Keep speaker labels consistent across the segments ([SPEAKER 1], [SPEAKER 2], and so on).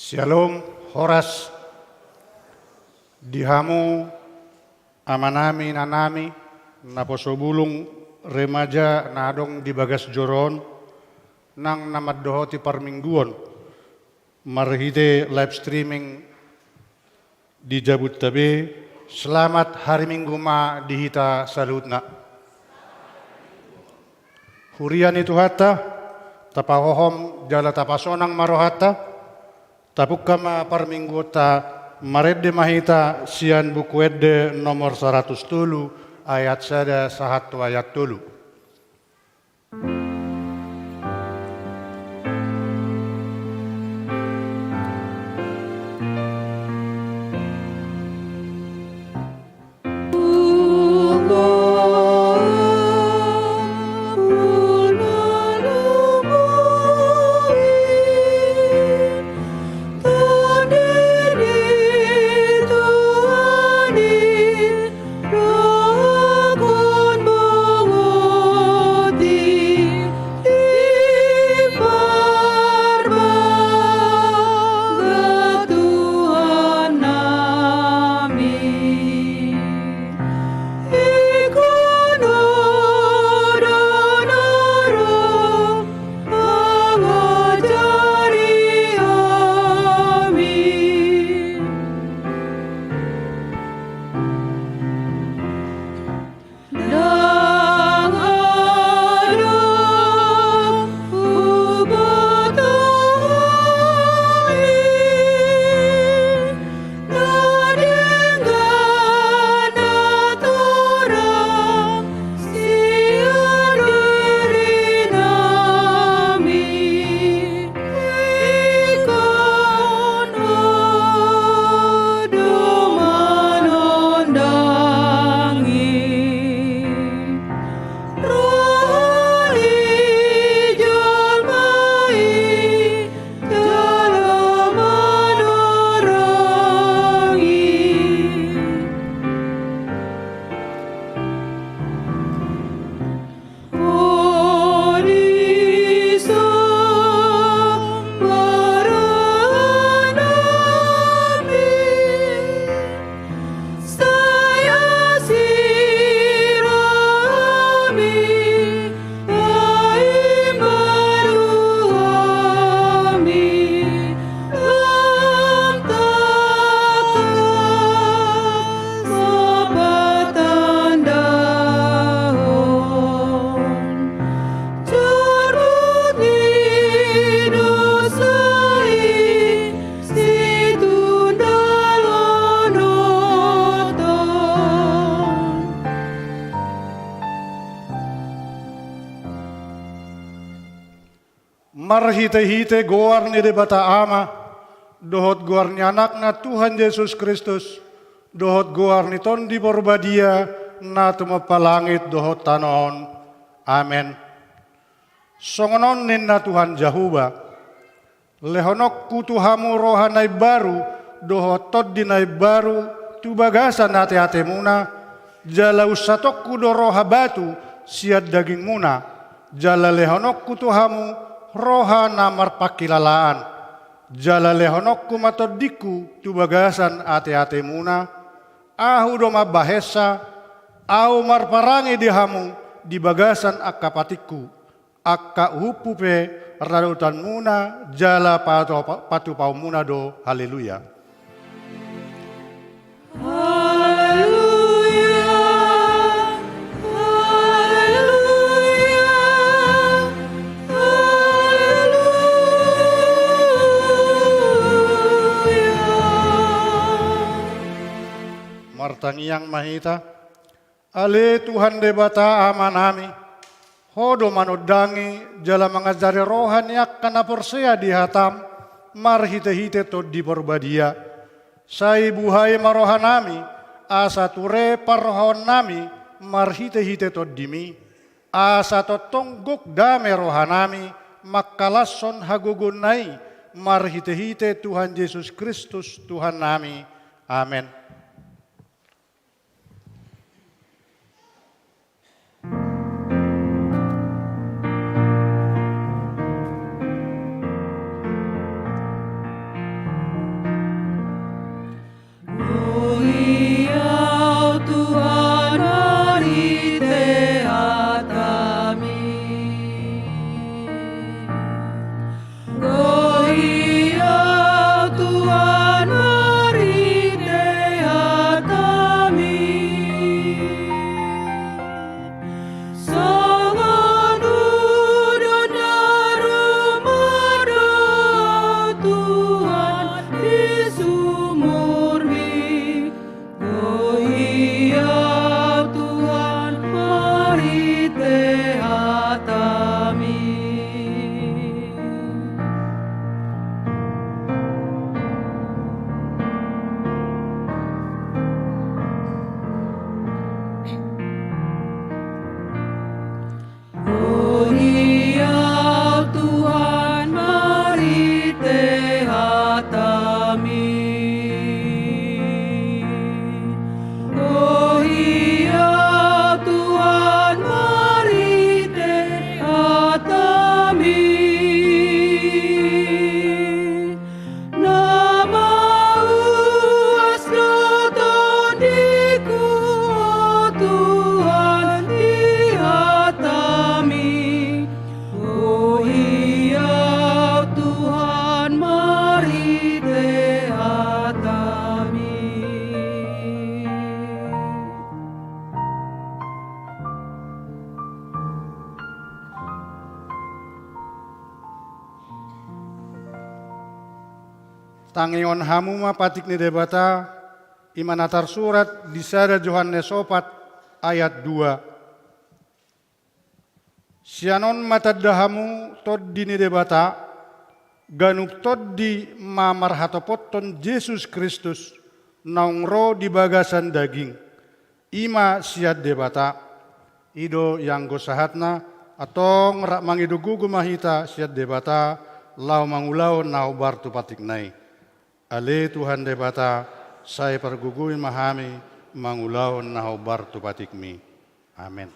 [SPEAKER 1] Shalom, Horas, dihamu, amanami, nanami, naposobulung, remaja, nadong di bagas joron, nang namaddohoti parmingguon, marhite live streaming di Jabut Tabe, selamat hari Minggu ma dihita salutna. Hurian itu hatta, tapahohom jala tapasonang marohata, tapukama parminggota maredde mahita sian buku edde nomor 100 ayat sada sahatu ayat 3. Marhite-hite goar ni de bata ama, dohot goar ni anak na Tuhan Yesus Kristus, dohot goar ni ton di porbadia na tumapalangit dohot tanon. Amen. Songonon nin na Tuhan Jahuba, lehonok kutuhamu rohanay baru, dohot tod dinay baru, tubagasan hati-hati muna, jala usatok kudo roha batu, siad daging muna, jala lehonok kutuhamu, roha namar pakilalaan, jala lehonok kumatodiku tubagasan ate-ate muna, ahu doma bahesa, au marparangi dihamu di bagasan akapatiku, akka upupe radutan muna, jala patupau muna do, haleluya. Martangiang mahita, ale Tuhan debata amanami, hodo manodangi, jala mangajari rohani akkana porsea di hatam, marhite-hite to di porbadia, sai buhay marohanami, asa ture parrohon nami, marhite-hite to dimi, asa to tonggok dame rohanami, makalason hagugunay, marhite-hite Tuhan Yesus Kristus Tuhan nami, amen. Tangion hamu mapatik ni debata, imanatar surat di sada Yohanes 4 ayat 2. Sianon matadahamu tod di ni debata, ganup tod di mamarhatopotton Yesus Kristus, naungro di bagasan daging. Ima siat debata, ido yang gosahatna, atong rak mangidugu gumahita siat debata, lau mangulau nau bartu patik nai. Ale Tuhan debata, saya pergugui mahami, mangulau nau bartu patikmi. Amin.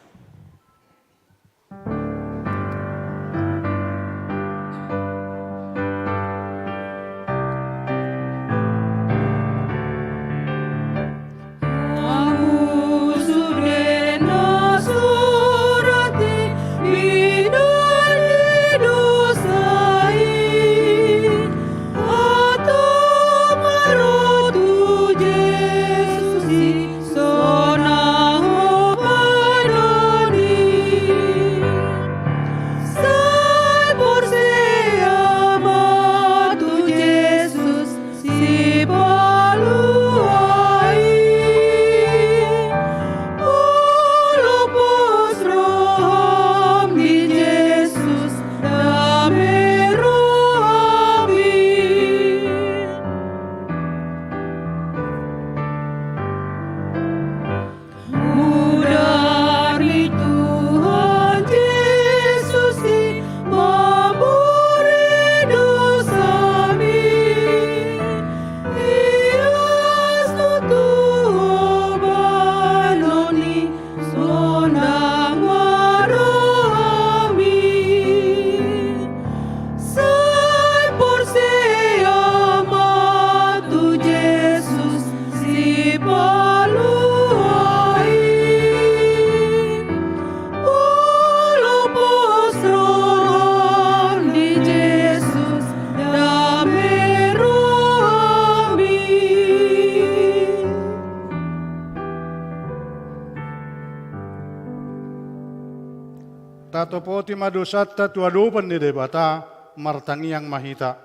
[SPEAKER 1] Tato poti madosatta tuadopan di debata, martangi yang mahita.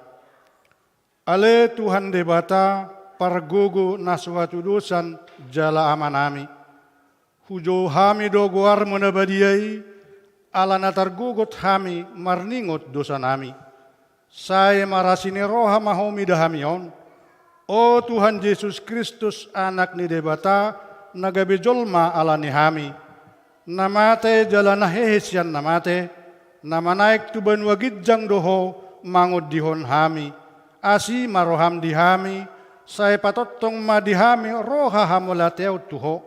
[SPEAKER 1] Ale Tuhan debata, pargogo naswatu dosan jala amanami. Hujo hami dogoar menabadiai, ala natar gogot hami marningot dosa nami. Saya marasini roha mahomi dahamion. O Tuhan Yesus Kristus anak ni debata, nagabejolma ala ni hami. Namate jalana hehesian namate, nama naik tuban wagidjang doho mangod dihon hami, asi maroham dihami, saya patottong madihami roha hamulateo tuho,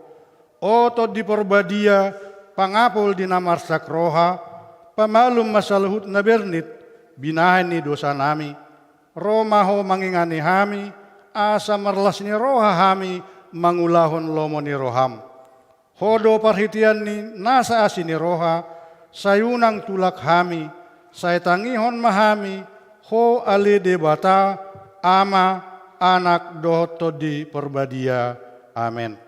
[SPEAKER 1] oto di porbadia pangapol di namarsak roha, pamalum masalhut na bernit, binahan ni dosa nami, romaho mangingani hami, asa marlas ni roha hami, mangulahon lomo ni roham. Hodo parhitian ni nasa asini roha, sayunang tulak hami, saya tangihon mahami, ho ali debata, ama, anak dohoto di perbadia. Amin.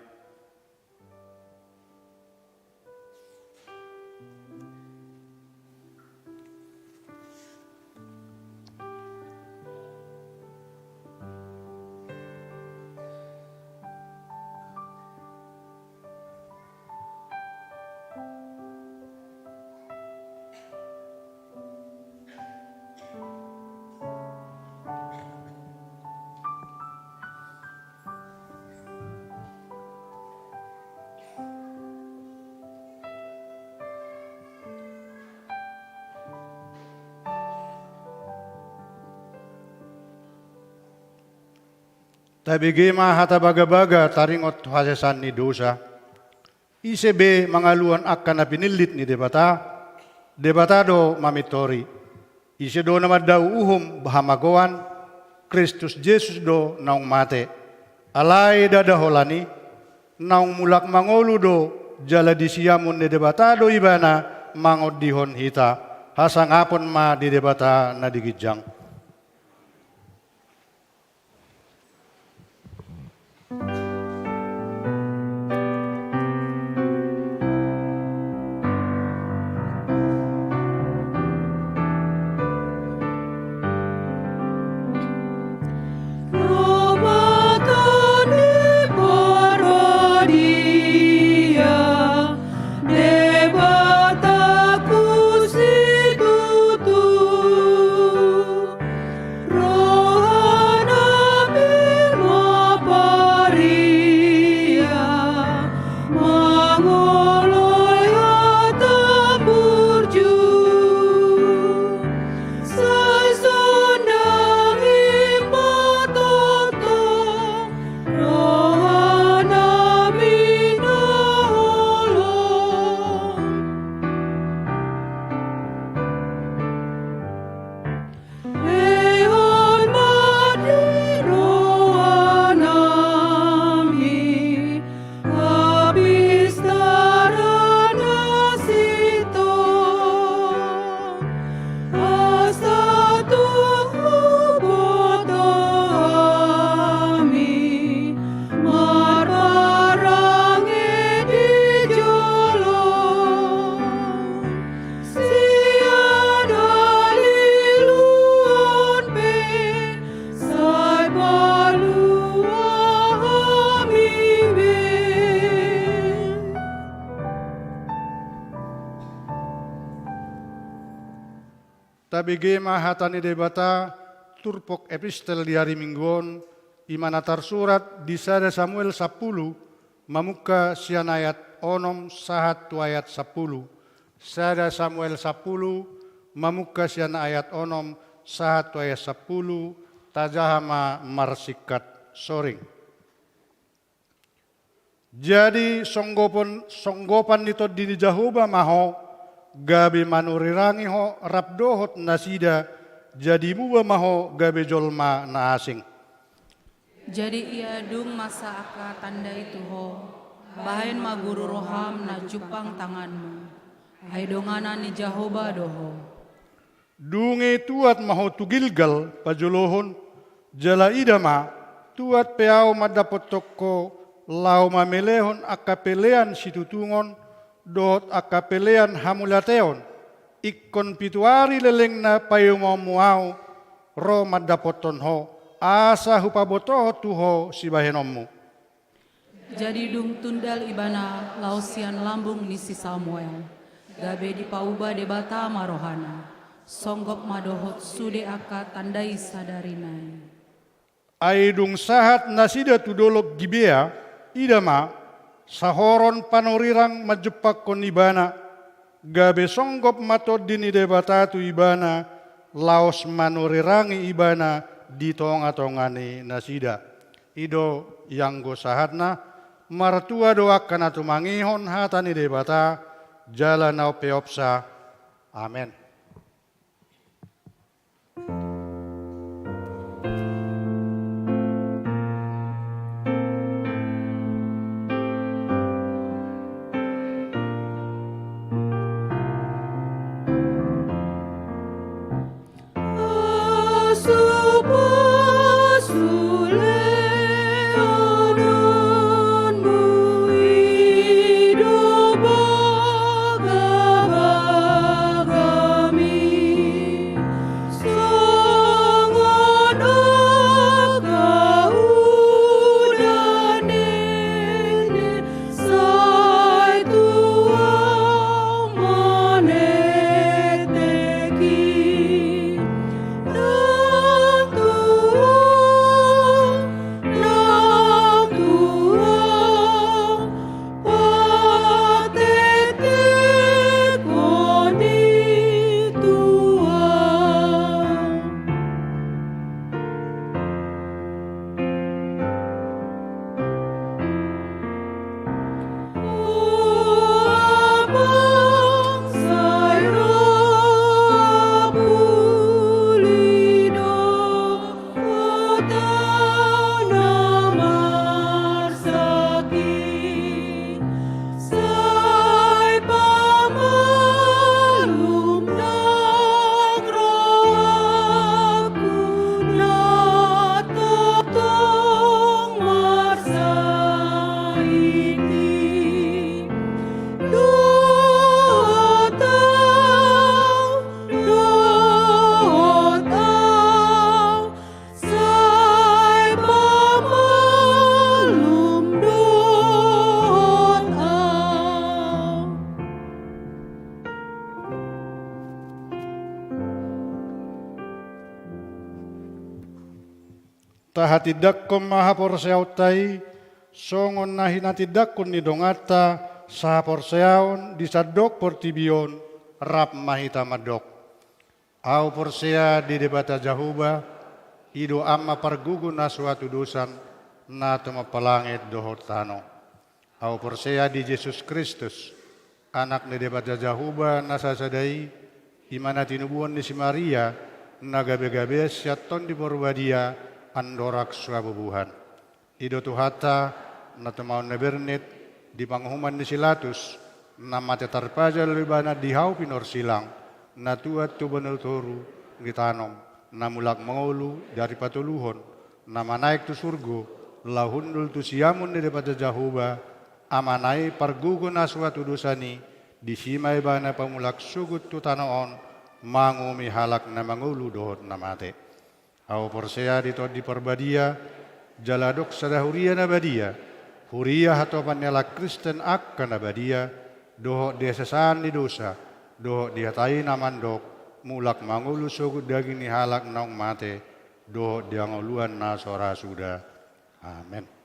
[SPEAKER 1] Tabigi hata baga-baga taringot hasesan ni dosa. Isebe mangaluan akan na pinilit ni debata, debatado mamitori. Ise do naman daw bahamagoan, Kristus Jesus do naung mate. Alay dadaholani, naung mulak mangolu do, jala disiamun ni debatado ibana, mangod dihon hita, hasangapon ma di debata na digijang. sabegema hatani debata turpok epistel di hari mingguon imana tersurat di sada Samuel 10 mamuka sian ayat onom sahat tu ayat 10. Sada Samuel 10 mamuka sian ayat onom sahat tu ayat 10 tajahama marsikat soring. Jadi songgopan nito dini Jahoba maho gabe manurirangi ho rabdohot nasida jadi muba maho gabe jolma na asing.
[SPEAKER 2] Jadi ia dung masa aka tanda itu ho bahain maguru roham na jupang tanganmu hai dongana ni Jahoba doho.
[SPEAKER 1] Dunge tuat maho tu Gilgal pajolohon jala idama tuat peau madapot toko lau mamelehon akapelean situtungon dot akapelean hamulateon ikkon pituari leleng na payumamuau ro madapoton ho asa hupabotoho tuho si bahenommu.
[SPEAKER 2] Jadi dung tundal ibana lausian lambung nisi Samuel gabe di pauba debata marohana songgop madohot sude aka tandai sadarinai.
[SPEAKER 1] Aidung sahat nasida tudolok Gibea idama sahoron panorirang majepak kon ibana gabe songgop matod dini debata tu ibana laos manorirangi ibana di tonga-tongani nasida. Ido yang go sahatna martua doakan atu mangihon hatani debata jalan nau peopsa. Amin. Tahatidakom maha porseautai songon nahinatidakon ni dongata saha porseaon disadok portibion rap mahita madok. Au porsea di debata Jahoba ido amma pargugun na suatu dosan na tumapalangit dohot tano. Au porsea di Yesus Kristus anak ni debata Jahoba na sasadai imana tinubuan ni si Maria na gabe-gabe siaton di porbadia andorak suabubuhan. Ido tuhata na tumaon na bernit di panghuman ni Silatus na matetarpajal libana di hau pinor silang na tuat tu beneltoru ngitanom na mulak mangulu dari patuluhon na manaik tu surgo lahundul tu siamun ni daripada Jahoba amanai pargugun na suatu dosani di simay bana pamulak sugut tu tanaon mangumi halak na mangulu dohot na mate. Au porsea dito di perbadia jaladok sadahuria na badia huria hato panela Kristen akka na badia doho desesan di dosa doho dihatai na mandok mulak mangulu sogu dagini halak naung mate, dohot diangoluan nasora sudah. Amin.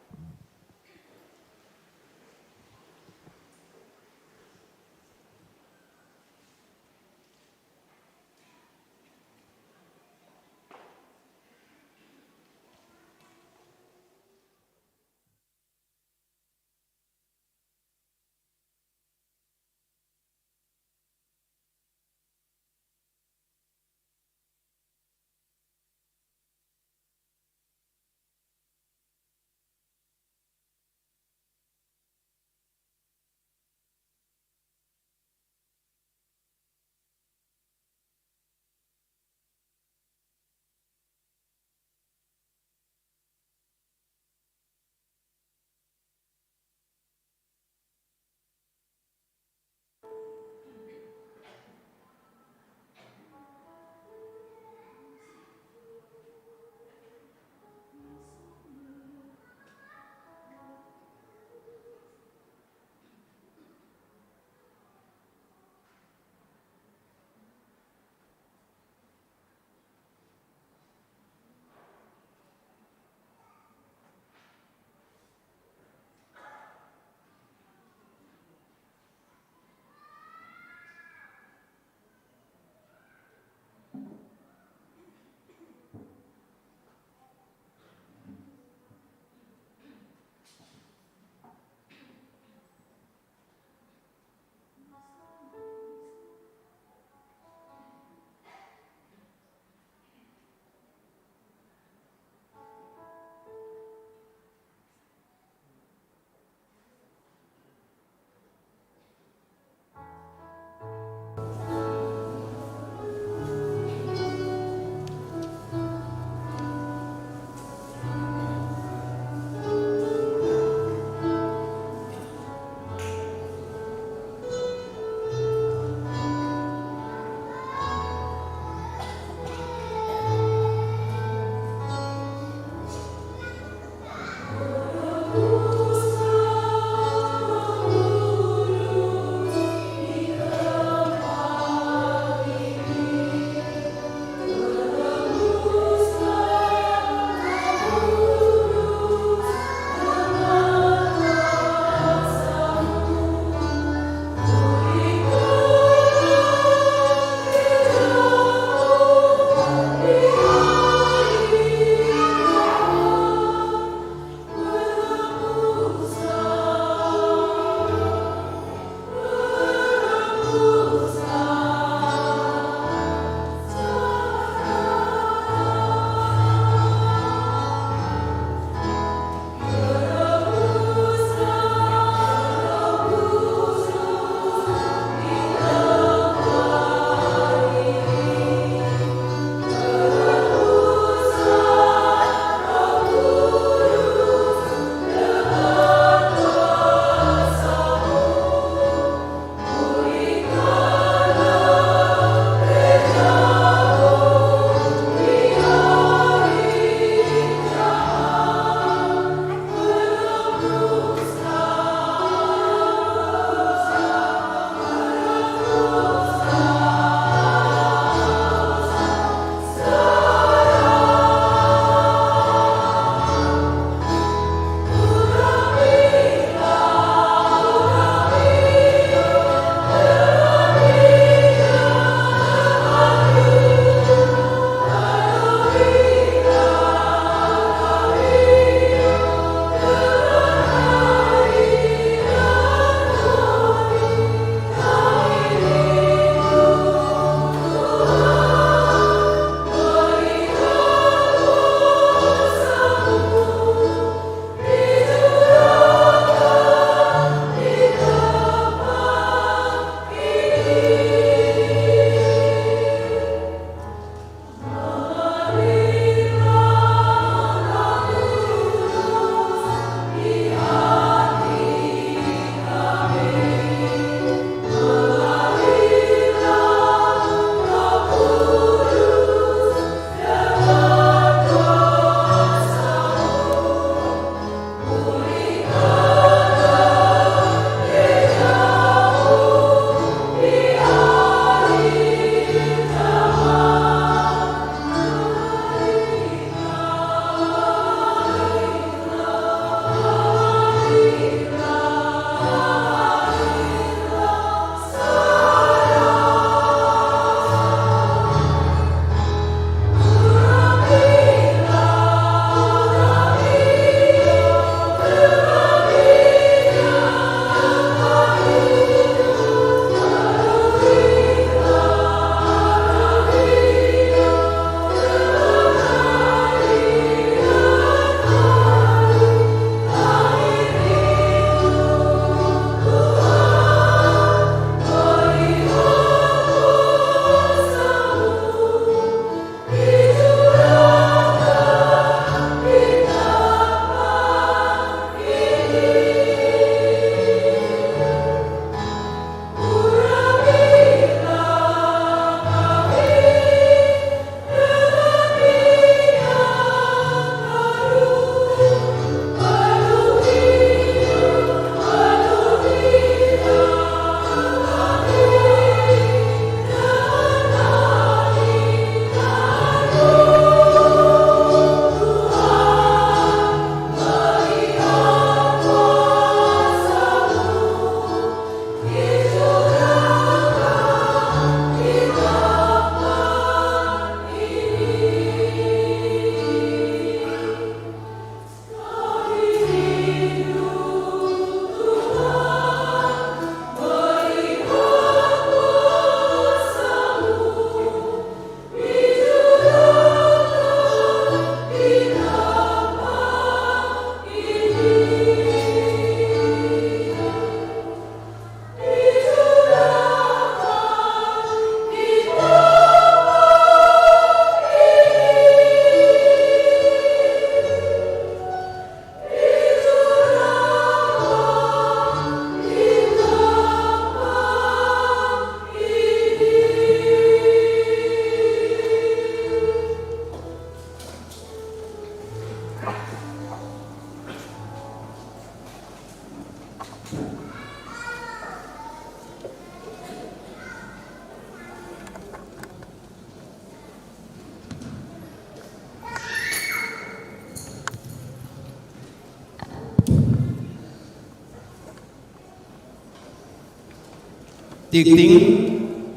[SPEAKER 3] Tikting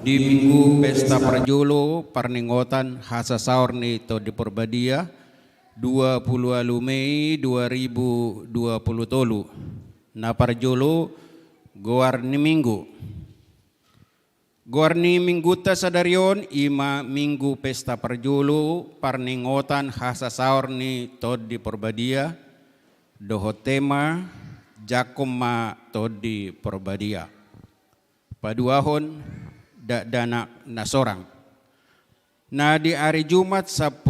[SPEAKER 3] di Minggu Pesta Perjolo Parningotan Hasa Saur ni to di Porbadia 20 Mei 2020 tolu. Na Parjolo goar ni Minggu. Goar ni Minggu ta sadarion ima Minggu Pesta Perjolo Parningotan Hasa Saur ni to di Porbadia doho tema Jakoma to di Porbadia. Paduahon dana nasorang. Na di hari Jumat 10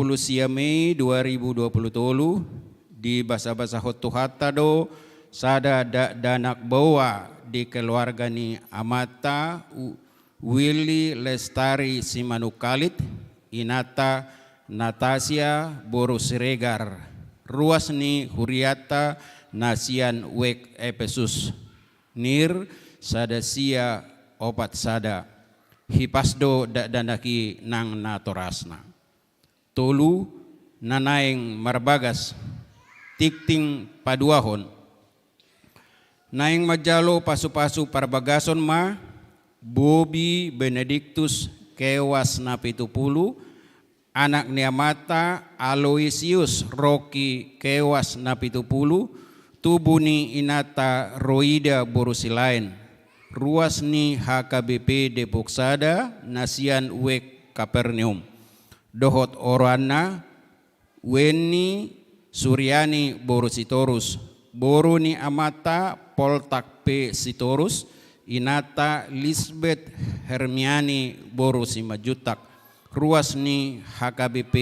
[SPEAKER 3] Mei 2020 tolu di basa-basa hotuhata do sada danak bawa di keluarga ni Amata Willy Lestari Simanukalit Inata Natasia Boros Siregar ruas ni Huriata Nasian Wek Epesus Nir Sadasia Opat Sada Hipasdo danaki nang natorasna tolu nanaing marbagas tikting paduahon naing majalo pasu-pasu parbagason ma Bobby Benedictus kewas na 70 anak ni Amata Aloysius Rocky kewas na 70 tubuh ni Inata Roida Borusilain ruas ni HKBP Depok Sada Nasian Wek Kapernaum dohot orana Weni Suryani Borusitorus boru ni Amata Poltak P Sitorus Inata Lisbeth Hermiani Borusimajutak ruas ni HKBP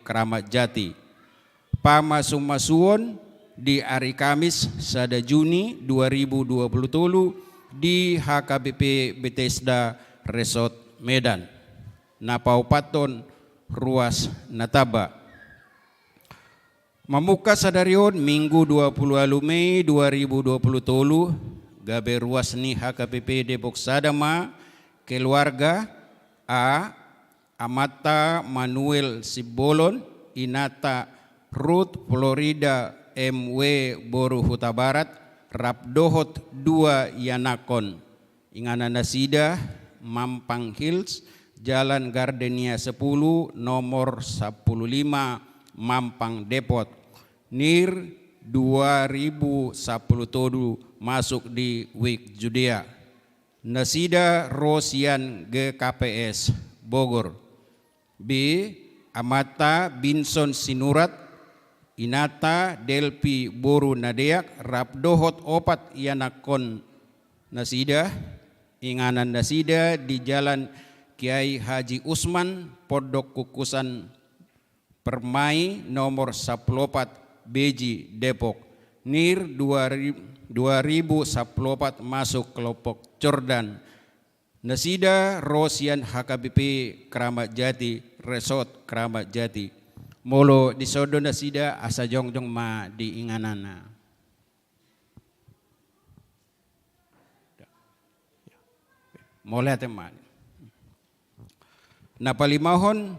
[SPEAKER 3] Keramat Jati pamasumasuon di hari Kamis sada Juni 2020 tolu di HKBP Bethesda Resort Medan napaupaton ruas Nataba mamuka sadarion Minggu 20 Mei 2020 tolu gabe ruas ni HKBP Depok Sadama keluarga A Amata Manuel Sibolon Inata Ruth Florida MW Boru Huta Barat Rapdohot 2 Yanakon Ingana Nasida Mampang Hills Jalan Gardenia 10 nomor 15 Mampang Depot Nir 2010 todu masuk di Wik Judea Nasida Rosian GKPS Bogor B Amata Binson Sinurat Inata Delpi Boru Nadeak Rapdohot opat Yanakon Nasida Inganan Nasida di Jalan Kiai Haji Usman Pondok Kukusan Permai nomor 14 Beji Depok Nir 2014 masuk kelompok Jordan Nasida Rosian HKBP Keramat Jati Resort Keramat Jati molo disodo Nasida asa jongjong ma di inganana mole teman napalimahon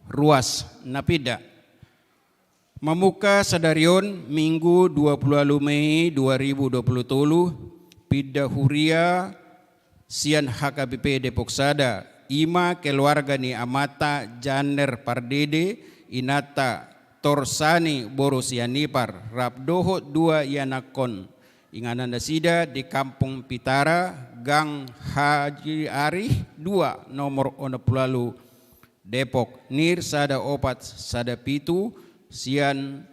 [SPEAKER 3] ruas napida mamuka sadarion Minggu 20 Mei 2020 tolu pida huria sian HKBP Depok Sada ima keluarga ni Amata Janer Pardede Inata Torsani Borusianipar Rapdoho 2 Yanakon Inganan Nasida di Kampung Pitara Gang Haji Arih 2 nomor 60 Depok Nir sada opat sada pitu sian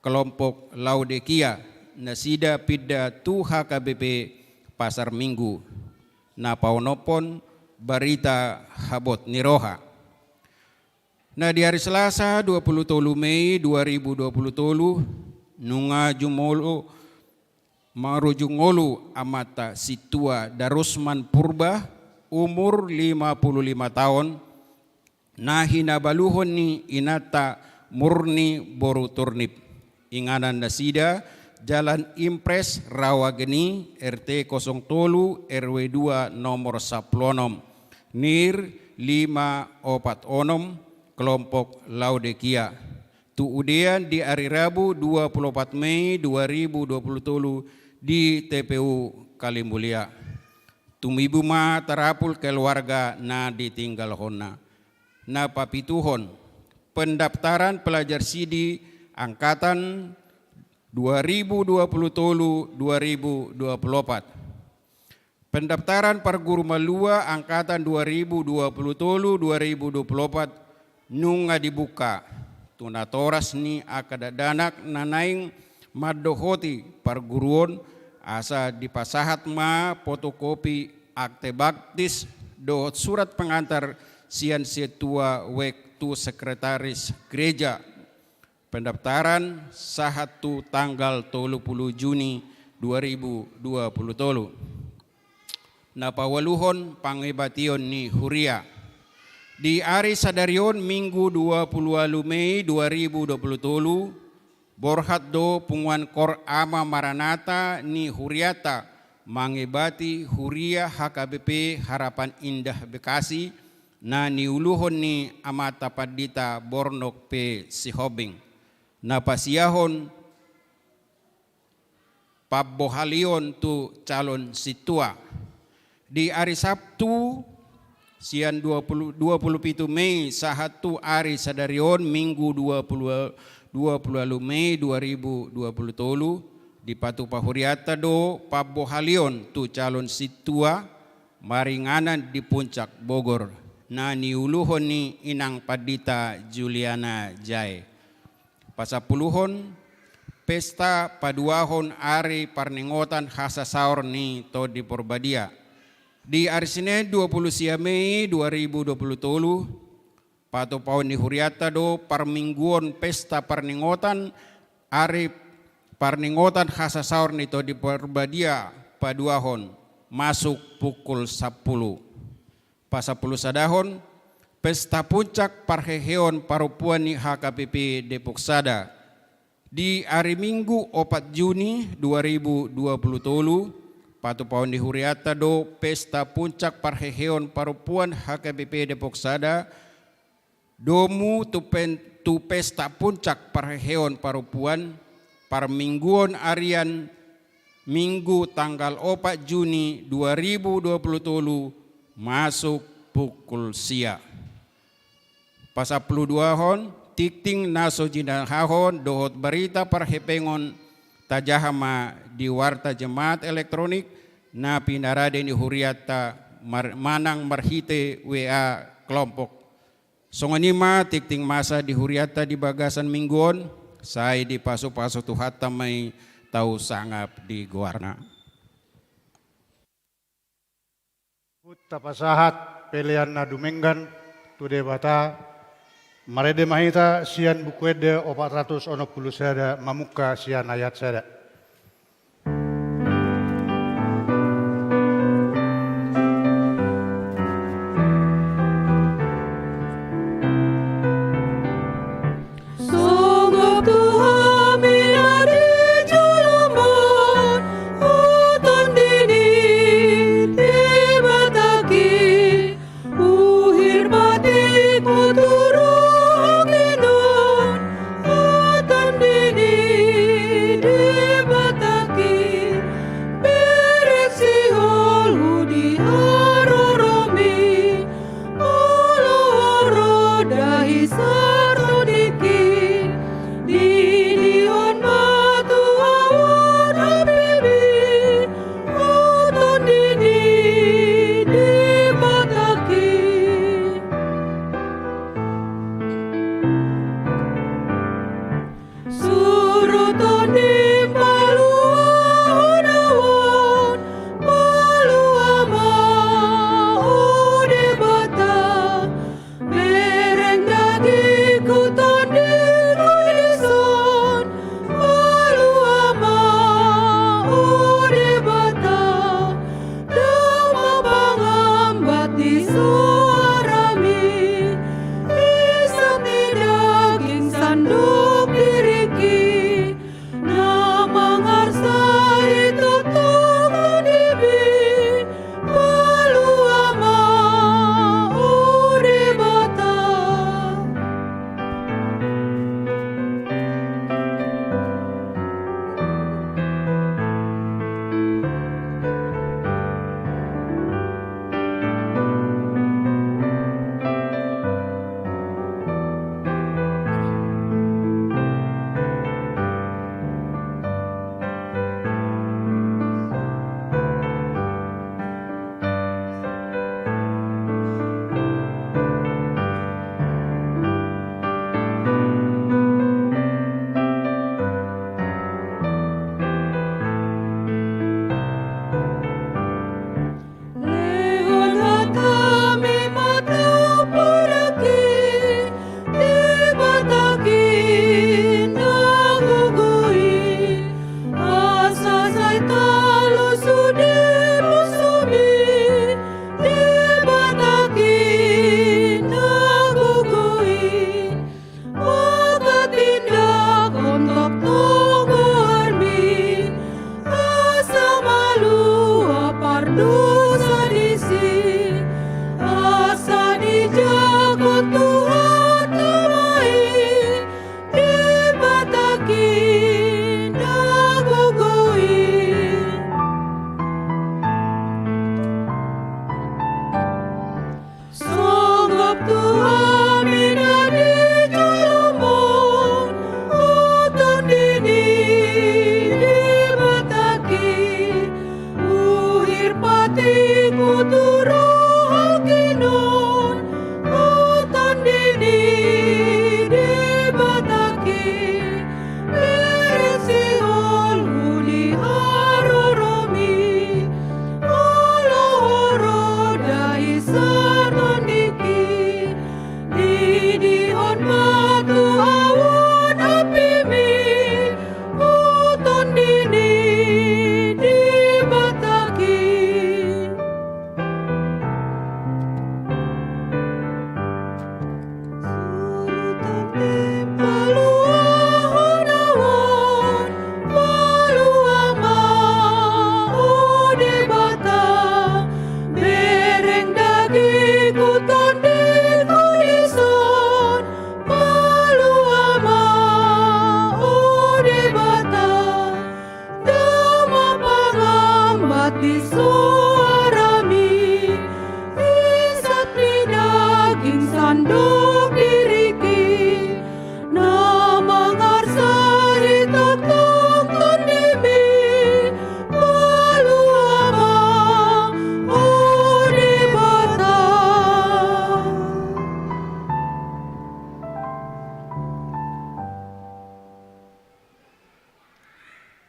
[SPEAKER 3] kelompok Laudekia Nasida pida tu HKBP Pasar Minggu napaunopon barita habot niroha. Nah di hari Selasa 20 Mei 2020 tolu nunga jumolo marujungolu Amata Situa Darusman Purba umur 55 tahun nahina baluhon ni Inata Murni Boru Turnip Inganan Nasida Jalan Impres Rawageni RT 07 RW 2 nomor 10 Nir 546 kelompok Laudekia. Tuudean di hari Rabu 24 Mei 2020 di TPU Kalimulia. tumibu ma terapul keluarga na ditinggal hona. Na papituhon, pendaftaran pelajar sidi angkatan 2023-2024. Pendaftaran perguru malua angkatan 2023-2024 nunga dibuka. Tunatoras ni akadadanak nanaing madohoti perguruan asa dipasahat ma fotokopi akte baptis dohot surat pengantar sian setua wektu sekretaris gereja. Pendaftaran sahatu tanggal 30 Juni 2020. Napawaluhon pangibation ni Huria. Di hari sadarion Minggu 20 Mei 2020 borhat do punguan kor ama Maranata ni Huriata mangibati Huria HKBP Harapan Indah Bekasi na niuluhon ni Amata Padita Bornok P. Sihobing. Napasiyahon pabohalion tu calon situa. Di hari Sabtu sian 27 Mei sahatu hari sadarion Minggu 20 Mei 2020 di Patu Pahuriata do pabohalion tu calon situa maringanan di Puncak Bogor na niuluhon ni Inang Padita Juliana Jai. Pasapuluhon pesta paduahon ari parningotan khasa saur ni to di Porbadia. Di hari Senin 20 Mei 2020 Pato paun ni Huriata do parmingguon pesta parningotan ari parningotan khasa saur ni to di Porbadia paduahon masuk pukul 10. Pasapuluh sadahon pesta puncak parheheon parupuan ni HKBP Depok Sada. Di hari Minggu 4 Juni 2020 Patu paun di Huriata do pesta puncak parheheon parupuan HKBP Depok Sada domu tu pesta puncak parheheon parupuan parmingguon arian Minggu tanggal 4 Juni 2020 masuk pukul sia. Pasapuluh duahon tikting naso jinahahon dohot berita parhepengon tajahama di warta jemaat elektronik na pinarade ni Huriata manang marhite WA kelompok. Songonima tikting masa di Huriata di bagasan mingguon saya di paso-paso tu hatta may tau sangap di Guarna.
[SPEAKER 1] Tapasahat pilihan na dumenggan tu debata marede mahita sian bukuede 460 sada mamuka sian ayat sada.
[SPEAKER 4] Turun,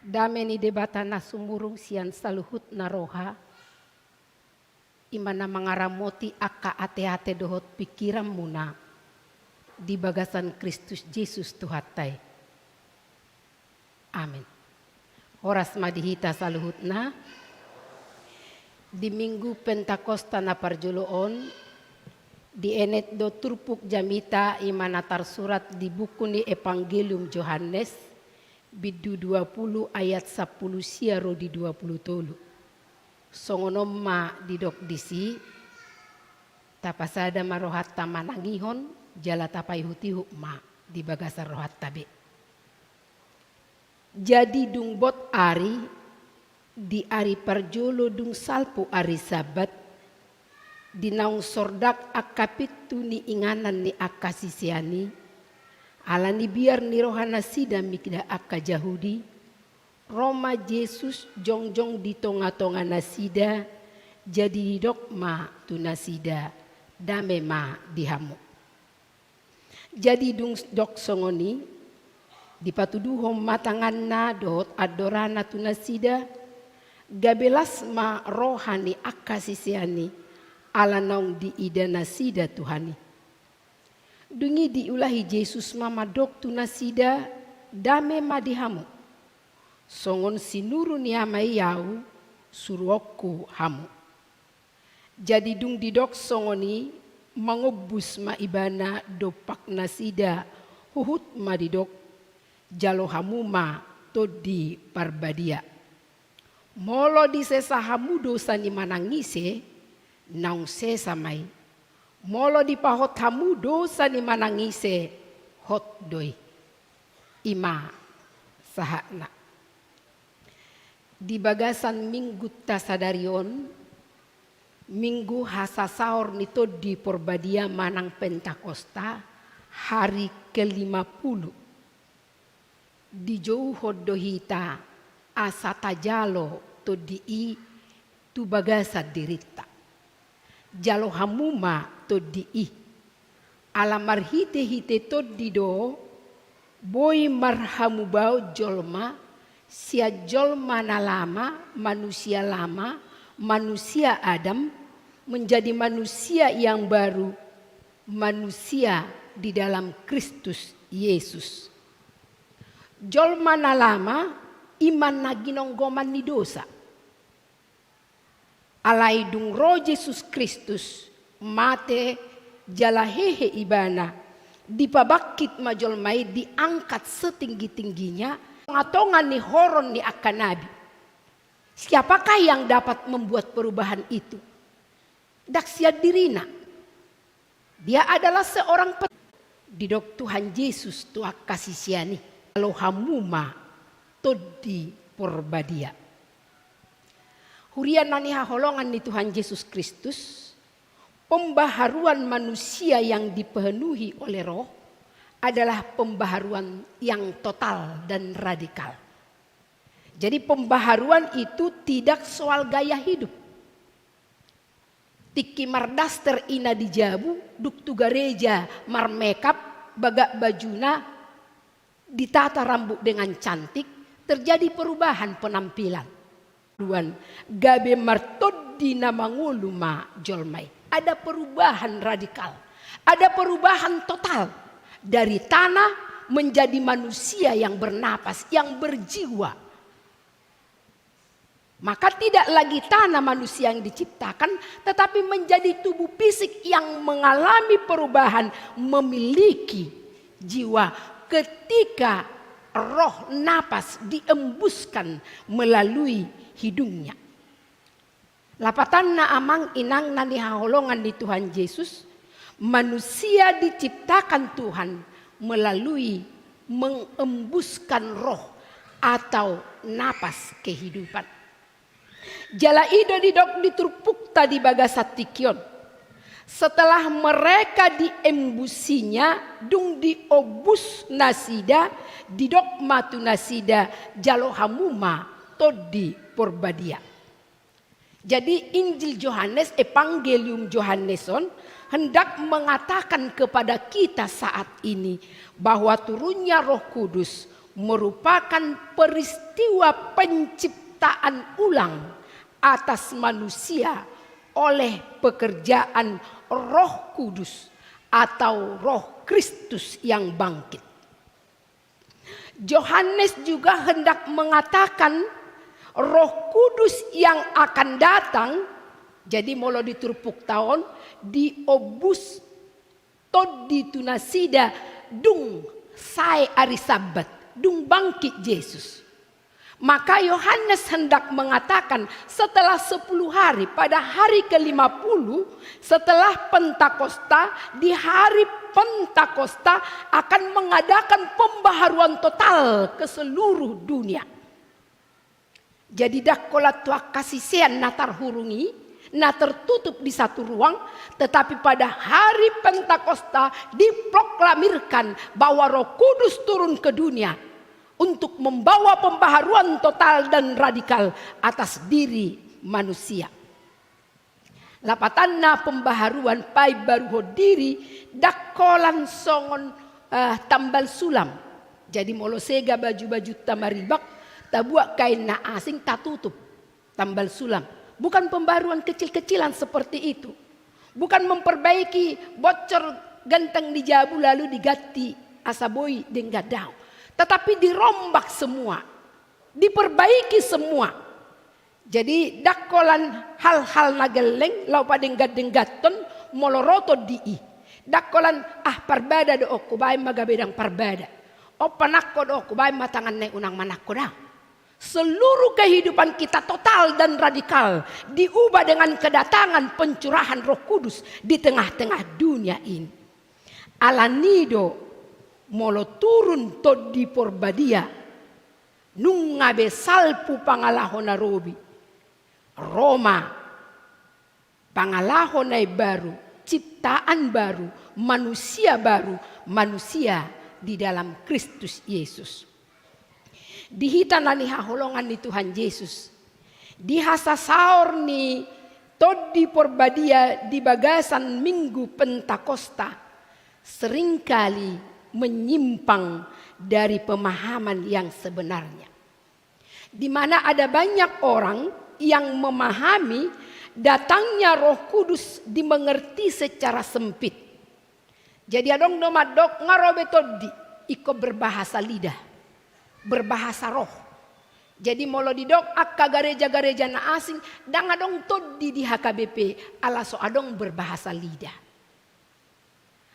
[SPEAKER 4] Dameni debata na sumurung sian saluhut naroha. Imana mangaramoti aka ate-ate dohot pikiran muna. Di bagasan Kristus Yesus Tuhatai. Amin. Horas madihita saluhutna. Di minggu Pentakosta na parjoloon. Di enet do turpuk jamita imana tarsurat di buku ni Evangelium Yohanes. Bidu 20 ayat 10 siaro di 20 tolu. Songonom ma didok disi. Tapasada marohat tamanangihon. Jala tapai hutihu ma di bagasar rohat tabe. Jadi dung bot ari. Di ari parjolo dung salpu ari sabat. Di naung sordak akapitu ni inganan ni akasisiani. Alani biar ni rohana sida mikda akka Jahudi. Roma Yesus jongjong di tonga-tonga nasida. Jadi didok ma tu nasida. Dame ma dihamu. Jadi dung dok songoni. Dipatuduhom matangan na dot adorana tu nasida. Gabelas ma rohani akasisiani. Ala naung di ida nasida Tuhani. Dungi diulahi Yesus mama dok tu nasida. Dame ma dihamu. Songon sinuru ni amai yau suruoku hamu. Jadi dung didok songoni mangobus ma ibana dopak nasida huhut ma didok jalo hamu ma todi parbadia. Molo di sesa hamu dosa ni manangise naung sesa mai. Molo di pahot hamu dosa ni manangise hot doi. Ima sahakna. Di bagasan minggu tasadarion, minggu hasasaor nito di porbadia manang Pentakosta, hari ke-50. Di jauh hodohita asata jalo to di tu bagasa dirita. Jalo hamuma to di alamar hite to di do, boy marhamu bau jolma, sia jolma lama, manusia Adam menjadi manusia yang baru, manusia di dalam Kristus Yesus. Jolma lama iman na ginonggoman ni dosa. Alai dung roh Yesus Kristus mate jalahehe ibana dipabakit majolmai diangkat setinggi-tingginya. Pengatongan ni horon ni akan nabi. Siapakah yang dapat membuat perubahan itu? Daksia dirina. Dia adalah seorang didok Tuhan Yesus Tuhan kasih siani. Kalau hamuma todi porbadia. Hurian nani haholongan ni Tuhan Yesus Kristus. Pembaharuan manusia yang dipenuhi oleh roh. Adalah pembaharuan yang total dan radikal. Jadi pembaharuan itu tidak soal gaya hidup. Tiki mardaster ina dijabu, duk tu gareja mar makeup, bagak bajuna, ditata rambut dengan cantik, terjadi perubahan penampilan. Gabe martod dina manguluma jolmai. Ada perubahan radikal, ada perubahan total. Dari tanah menjadi manusia yang bernapas, yang berjiwa. Maka tidak lagi tanah manusia yang diciptakan, tetapi menjadi tubuh fisik yang mengalami perubahan, memiliki jiwa ketika roh napas diembuskan melalui hidungnya. Lapatan na amang inang nani haholongan di Tuhan Yesus. Manusia diciptakan Tuhan melalui mengembuskan roh atau napas kehidupan. Jala ida didok diturpuk tadi bagasatikion. Setelah mereka diembusinya, dung diobus nasida, didok matu nasida, jalo hamuma todi porbadia. Jadi Injil Yohanes, Evangelium Yohaneson hendak mengatakan kepada kita saat ini bahwa turunnya Roh Kudus merupakan peristiwa penciptaan ulang atas manusia oleh pekerjaan Roh Kudus atau Roh Kristus yang bangkit. Yohanes juga hendak mengatakan Roh Kudus yang akan datang, jadi molo diturpuk tahun di obus todi tunasida dung sai ari sabat dung bangkit Yesus. Maka Yohanes hendak mengatakan setelah 10 hari pada hari ke-50 setelah Pentakosta, di hari Pentakosta akan mengadakan pembaharuan total ke seluruh dunia. Jadi dakola tua kasisian natar hurungi, nah tertutup di satu ruang, tetapi pada hari Pentakosta diproklamirkan bahwa Roh Kudus turun ke dunia untuk membawa pembaharuan total dan radikal atas diri manusia. Lapatanna pembaharuan pai baru diri dakolan songon tambal sulam. Jadi molo sega baju-baju tamaribak tabuak kain na asing tatutup tambal sulam. Bukan pembaruan kecil-kecilan seperti itu. Bukan memperbaiki bocor ganteng di jabu lalu diganti asaboi dengan gadau. Tetapi dirombak semua. Diperbaiki semua. Jadi dakolan hal-hal nageleng lau padeng gadeng-gaton moloroto dii. Dakolan parbada do aku bae magabedang parbada. Panakko do aku bae matangan ne unang manakko dah. Seluruh kehidupan kita total dan radikal diubah dengan kedatangan pencurahan Roh Kudus di tengah-tengah dunia ini. Alanido molo turun to di porbadia nungabe salpu pangalahona robi Roma pangalahonai baru, ciptaan baru, manusia di dalam Kristus Yesus. Dihitan ni haholongan ni Tuhan Yesus. Dihasa saor ni todi porbadia di bagasan minggu Pentakosta seringkali menyimpang dari pemahaman yang sebenarnya. Di mana ada banyak orang yang memahami datangnya Roh Kudus dimengerti secara sempit. Jadi adong domadok ngarobe todi iko berbahasa lidah, berbahasa roh. Jadi molo didok akka gareja-gareja na asing dang adong todi di HKBP ala so adong berbahasa lidah.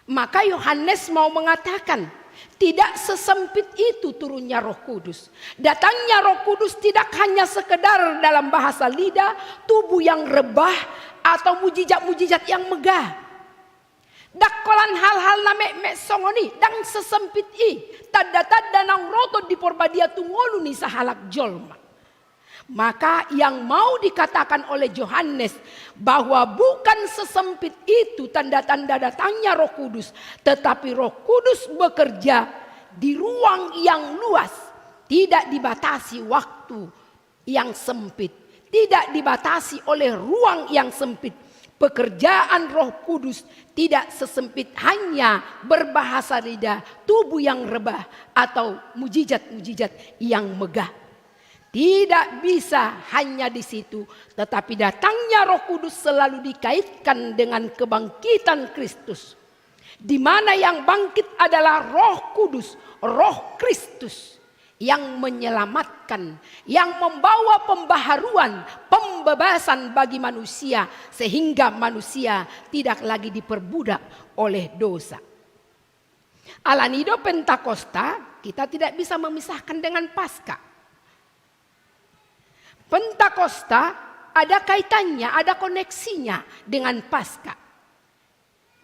[SPEAKER 4] Maka Yohanes mau mengatakan tidak sesempit itu turunnya Roh Kudus. Datangnya Roh Kudus tidak hanya sekedar dalam bahasa lidah, tubuh yang rebah atau mujizat-mujizat yang megah. Dakolan hal-hal na me songoni dang sesempit tadda-tadda nang roto di porbadia tungolu ni sahalak jolma. Maka yang mau dikatakan oleh Yohanes bahwa bukan sesempit itu tanda-tanda datangnya Roh Kudus, tetapi Roh Kudus bekerja di ruang yang luas, tidak dibatasi waktu yang sempit, tidak dibatasi oleh ruang yang sempit. Pekerjaan Roh Kudus tidak sesempit hanya berbahasa lidah, tubuh yang rebah atau mujizat-mujizat yang megah. Tidak bisa hanya di situ, tetapi datangnya Roh Kudus selalu dikaitkan dengan kebangkitan Kristus. Di mana yang bangkit adalah Roh Kudus, Roh Kristus yang menyelamatkan, yang membawa pembaharuan, pembebasan bagi manusia sehingga manusia tidak lagi diperbudak oleh dosa. Alanido Pentakosta kita tidak bisa memisahkan dengan Paskah. Pentakosta ada kaitannya, ada koneksinya dengan Paskah.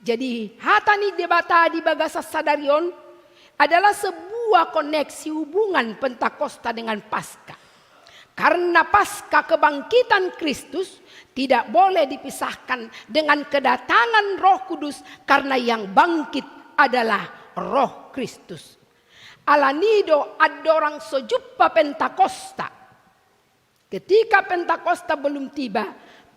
[SPEAKER 4] Jadi hatani debata di bagasa sadarion adalah sebuah koneksi hubungan Pentakosta dengan Paskah. Karena Paskah kebangkitan Kristus tidak boleh dipisahkan dengan kedatangan Roh Kudus karena yang bangkit adalah Roh Kristus. Alanido ada orang sojuppa Pentakosta. Ketika Pentakosta belum tiba,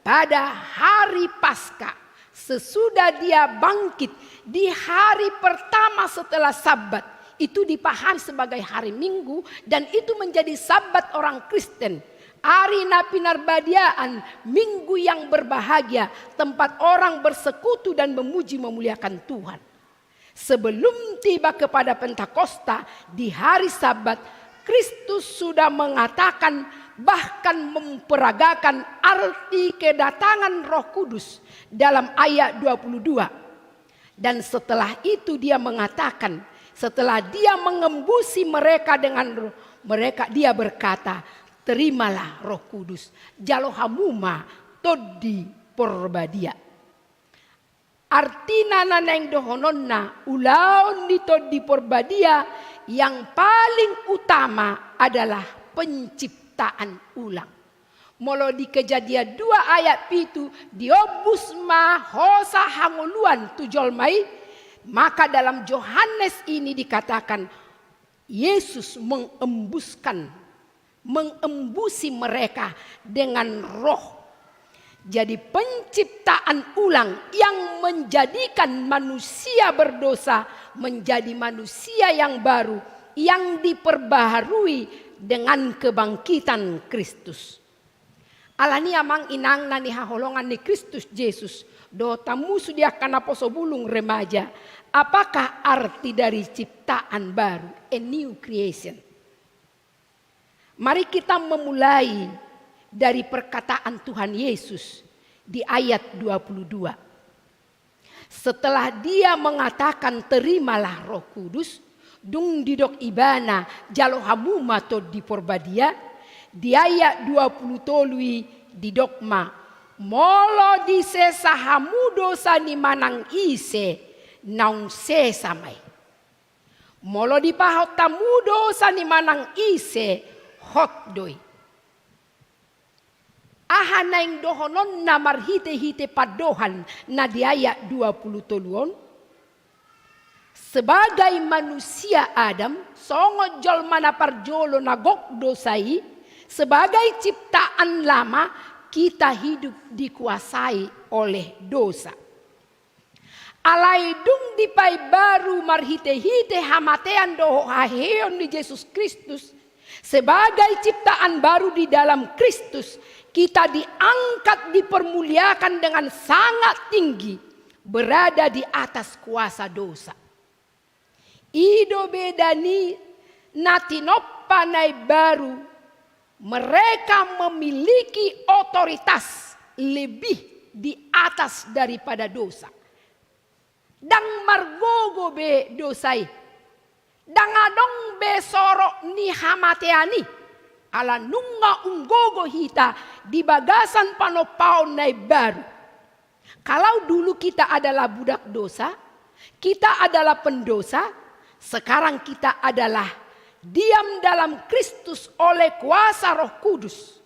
[SPEAKER 4] pada hari Paskah, sesudah dia bangkit di hari pertama setelah Sabat, itu dipahami sebagai hari Minggu dan itu menjadi Sabat orang Kristen. Hari Pinarbadiaan, minggu yang berbahagia, tempat orang bersekutu dan memuji memuliakan Tuhan. Sebelum tiba kepada Pentakosta di hari Sabat, Kristus sudah mengatakan bahkan memperagakan arti kedatangan Roh Kudus dalam ayat 22. Dan setelah itu dia mengatakan, setelah dia mengembusi mereka dengan roh, dia berkata, terimalah Roh Kudus, jalohamuma todi porbadia. Artina naneng dohononna ulaon di todi porbadia, yang paling utama adalah penciptaan ulang. Molo di Kejadian 2 ayat 7 diobus ma hosa hanguluan tujol mai, maka dalam Yohanes ini dikatakan Yesus mengembusi mereka dengan roh. Jadi penciptaan ulang yang menjadikan manusia berdosa menjadi manusia yang baru, yang diperbaharui dengan kebangkitan Kristus. Alani amang inang nani haholongan ni Kristus Yesus do tamu sudia kana poso bulung remaja. Apakah arti dari ciptaan baru, a new creation? Mari kita memulai dari perkataan Tuhan Yesus di ayat 22. Setelah dia mengatakan terimalah Roh Kudus, dung didok ibana jalohamuma to di porbadia, di ayat 20 tolui di dogma molo di sesahamu dosa ni manang ise naung sesamai. Molo di pahot tamu dosa ni manang ise hot doi. Aha naing dohonon namar hite padohan na di ayat 20 toluon. Sebagai manusia Adam, songo jol mana parjolo nagok dosai, sebagai ciptaan lama kita hidup dikuasai oleh dosa. Alai dung dipai baru marhite-hite hamatean doho haheon di Yesus Kristus. Sebagai ciptaan baru di dalam Kristus, kita diangkat, dipermuliakan dengan sangat tinggi, berada di atas kuasa dosa. Ido bedani natinoppa nai baru, mereka memiliki otoritas lebih di atas daripada dosa. Dang margogo be dosai, dang adong be sorok ni hamateani, ala nunga unggogo hita di bagasan panopaon nai baru. Kalau dulu kita adalah budak dosa, kita adalah pendosa, sekarang kita adalah diam dalam Kristus oleh kuasa Roh Kudus.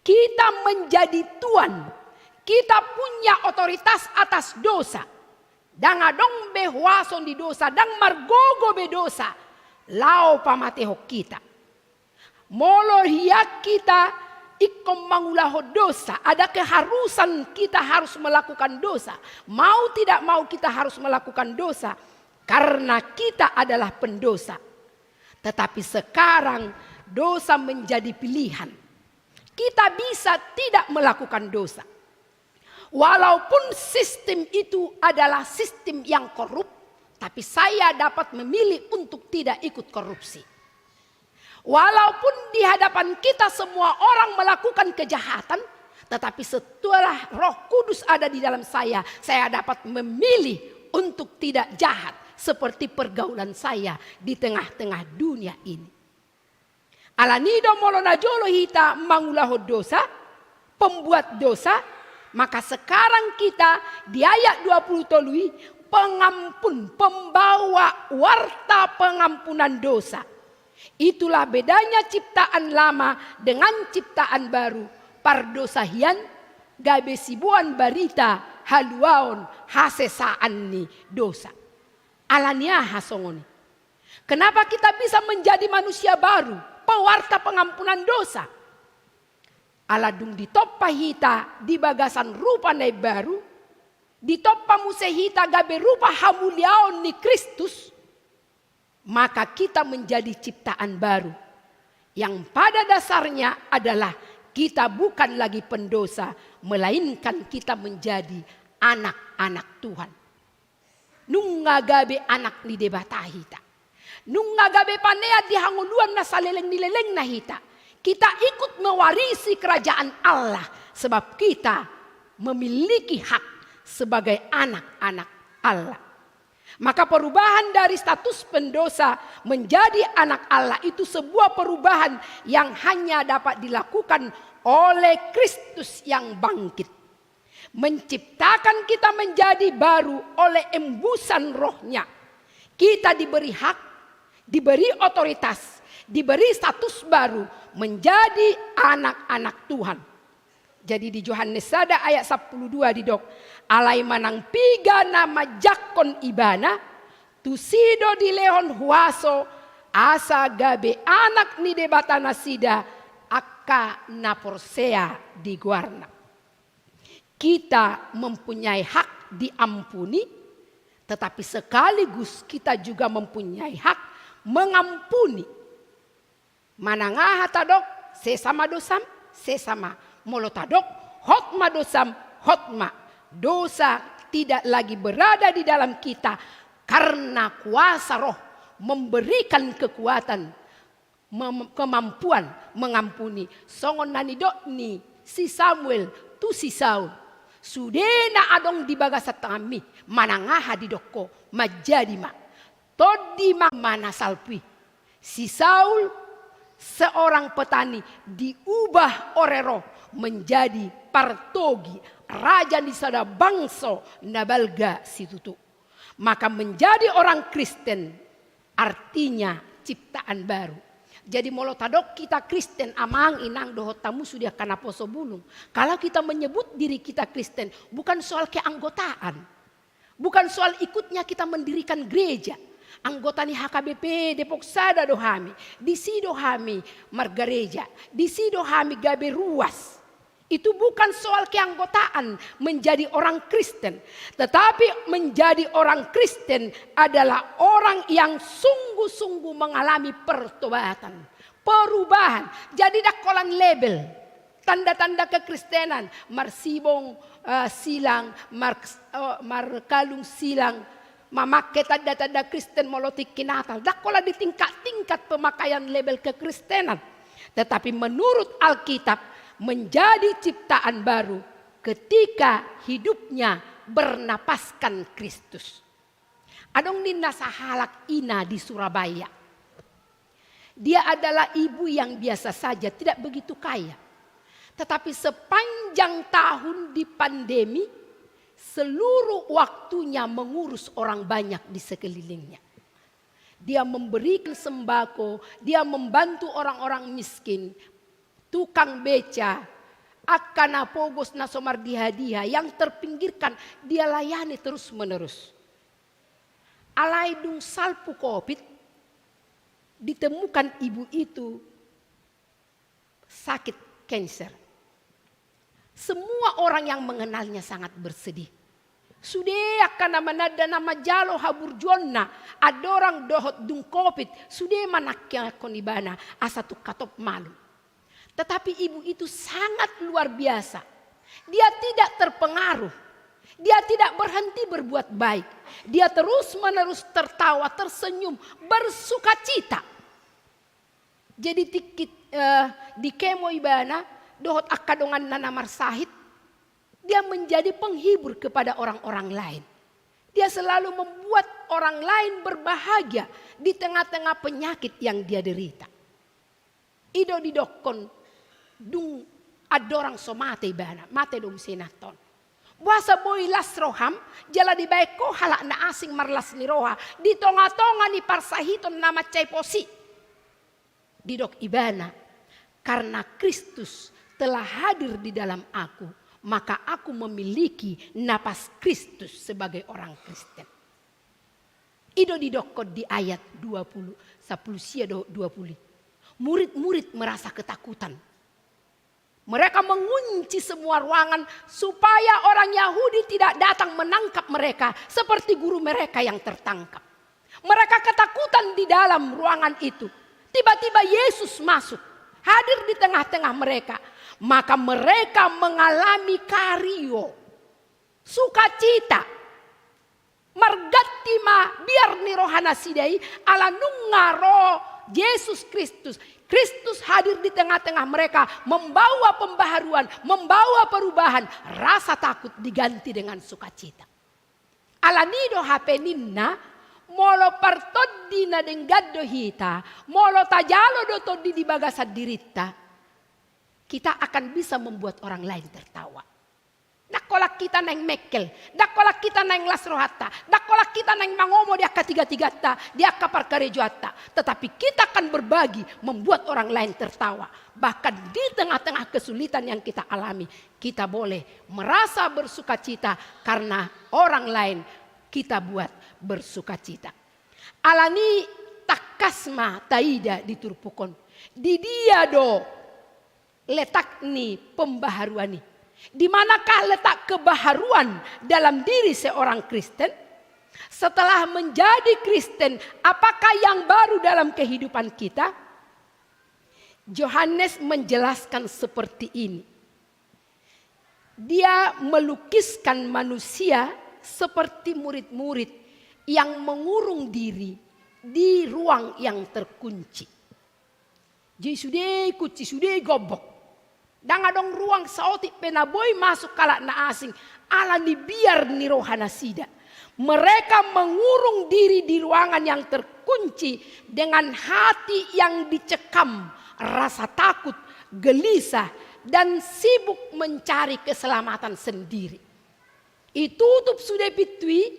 [SPEAKER 4] Kita menjadi Tuhan, kita punya otoritas atas dosa. Dang adong be huason di dosa, dang margogo be dosa, lao pamateho kita. Molo hiak kita ikom mangulaho dosa, ada keharusan kita harus melakukan dosa. Mau tidak mau kita harus melakukan dosa, karena kita adalah pendosa. Tetapi sekarang dosa menjadi pilihan. Kita bisa tidak melakukan dosa. Walaupun sistem itu adalah sistem yang korup, tapi saya dapat memilih untuk tidak ikut korupsi. Walaupun di hadapan kita semua orang melakukan kejahatan, tetapi setelah Roh Kudus ada di dalam saya dapat memilih untuk tidak jahat seperti pergaulan saya di tengah-tengah dunia ini. Alanido molona jolo hita mangulaho dosa, pembuat dosa. Maka sekarang kita di ayat 20 tolui pengampun, pembawa warta pengampunan dosa. Itulah bedanya ciptaan lama dengan ciptaan baru. Pardosahian gabesibuan barita haluaon hasesaan ni dosa. Alania hasongoni. Kenapa kita bisa menjadi manusia baru? Pewarta pengampunan dosa. Aladung ditoppa hita di bagasan rupa nai baru, ditoppa musehita gabe rupa hamuliaon ni Kristus, maka kita menjadi ciptaan baru. Yang pada dasarnya adalah kita bukan lagi pendosa, melainkan kita menjadi anak-anak Tuhan. Nungagabe anak ni debatahita. Nungagabe panea dihanguluan na saleleng nileleng na hita. Kita ikut mewarisi kerajaan Allah sebab kita memiliki hak sebagai anak-anak Allah. Maka perubahan dari status pendosa menjadi anak Allah itu sebuah perubahan yang hanya dapat dilakukan oleh Kristus yang bangkit. Menciptakan kita menjadi baru oleh embusan rohnya. Kita diberi hak, diberi otoritas, diberi status baru menjadi anak-anak Tuhan. Jadi di Yohanes 1 ayat 12 didok. Alai manang piga nama jakon ibana. Tusido di lehon huaso. Asa gabe anak ni debata nasida. Aka naporsea di guarna. Kita mempunyai hak diampuni. Tetapi sekaligus kita juga mempunyai hak mengampuni. Manangaha tadok sesama dosam sesama. Molotadok hotma dosam hotma. Dosa tidak lagi berada di dalam kita karena kuasa roh memberikan kekuatan, kemampuan mengampuni. Songon nanidok ni si Samuel tu si Saul. Sudena adong di bagasat kami manangaha di doko majadi ma. Todi ma mana salpi. Si Saul seorang petani diubah oleh roh menjadi partogi raja di sada bangso nabalga situtu. Maka menjadi orang Kristen artinya ciptaan baru. Jadi molotadok kita Kristen amang inang dohot tamu sudah kana poso bulung. Kalau kita menyebut diri kita Kristen bukan soal keanggotaan. Bukan soal ikutnya kita mendirikan gereja. Anggota ni HKBP Depok Sada dohami, di sido hami margareja, di sido hami gabe ruas. Itu bukan soal keanggotaan menjadi orang Kristen, tetapi menjadi orang Kristen adalah orang yang sungguh-sungguh mengalami pertobatan, perubahan. Jadi dakolan label, tanda-tanda kekristenan, marsibong silang, markalung silang. Memakai tanda-tanda Kristen molotik kinatal. Dakola di tingkat-tingkat pemakaian label kekristenan. Tetapi menurut Alkitab menjadi ciptaan baru ketika hidupnya bernapaskan Kristus. Adong ninna sahalak ina di Surabaya. Dia adalah ibu yang biasa saja, tidak begitu kaya. Tetapi sepanjang tahun di pandemi, seluruh waktunya mengurus orang banyak di sekelilingnya. Dia memberikan sembako, dia membantu orang-orang miskin, tukang beca, akana pogos nasomar dihadiah yang terpinggirkan, dia layani terus menerus. Alaidung salpu COVID, ditemukan ibu itu sakit kanker. Semua orang yang mengenalnya sangat bersedih. Sudah akan nama jalo habur jonna. Ada orang dohot dung COVID. Sudah manaknya konibana asatu katop malu. Tetapi ibu itu sangat luar biasa. Dia tidak terpengaruh. Dia tidak berhenti berbuat baik. Dia terus menerus tertawa, tersenyum, bersuka cita. Jadi di kemo ibana. Dohot akadongan nana marsahid. Dia menjadi penghibur kepada orang-orang lain. Dia selalu membuat orang lain berbahagia di tengah-tengah penyakit yang dia derita. Ido didokon dung adorang somate ibana. Mate dong senaton. Buasa boy las roham. Jala di baiko halak na asing marlas ni roha. Di tonga-tonga ni parsahiton nama cai posi. Didok ibana. Karena Kristus telah hadir di dalam aku, maka aku memiliki napas Kristus sebagai orang Kristen. Ido didokot di ayat 20, 10 20. Murid-murid merasa ketakutan. Mereka mengunci semua ruangan supaya orang Yahudi tidak datang menangkap mereka seperti guru mereka yang tertangkap. Mereka ketakutan di dalam ruangan itu. Tiba-tiba Yesus masuk, hadir di tengah-tengah mereka. Maka mereka mengalami kario, sukacita. Margatti ma biar ni rohana sidai ala nungaro Yesus Kristus. Kristus hadir di tengah-tengah mereka, membawa pembaharuan, membawa perubahan. Rasa takut diganti dengan sukacita. Ala nido hapeninna molo partodina dengaddo hita, molo tajalo do toddi di bagasa diritta. Kita akan bisa membuat orang lain tertawa. Dakolak kita neng mekel, dakolak kita neng lasrohatta, dakolak kita neng mangomo di akka tiga-tigatta, di akka parkarejoatta. Tetapi kita akan berbagi, membuat orang lain tertawa. Bahkan di tengah-tengah kesulitan yang kita alami, kita boleh merasa bersukacita karena orang lain kita buat bersukacita. Alani takasma taida diturpukon. Di dia do letak ni pembaharuan ni. Di manakah letak kebaharuan dalam diri seorang Kristen? Setelah menjadi Kristen, apakah yang baru dalam kehidupan kita? Yohanes menjelaskan seperti ini. Dia melukiskan manusia seperti murid-murid yang mengurung diri di ruang yang terkunci. Jadi sudah kunci, sudah gobok. Dan adong ruang saotik penaboy masuk kalak na asing. Ala ni biar ni rohana sida. Mereka mengurung diri di ruangan yang terkunci dengan hati yang dicekam, rasa takut, gelisah, dan sibuk mencari keselamatan sendiri. Itutup sudah pitui,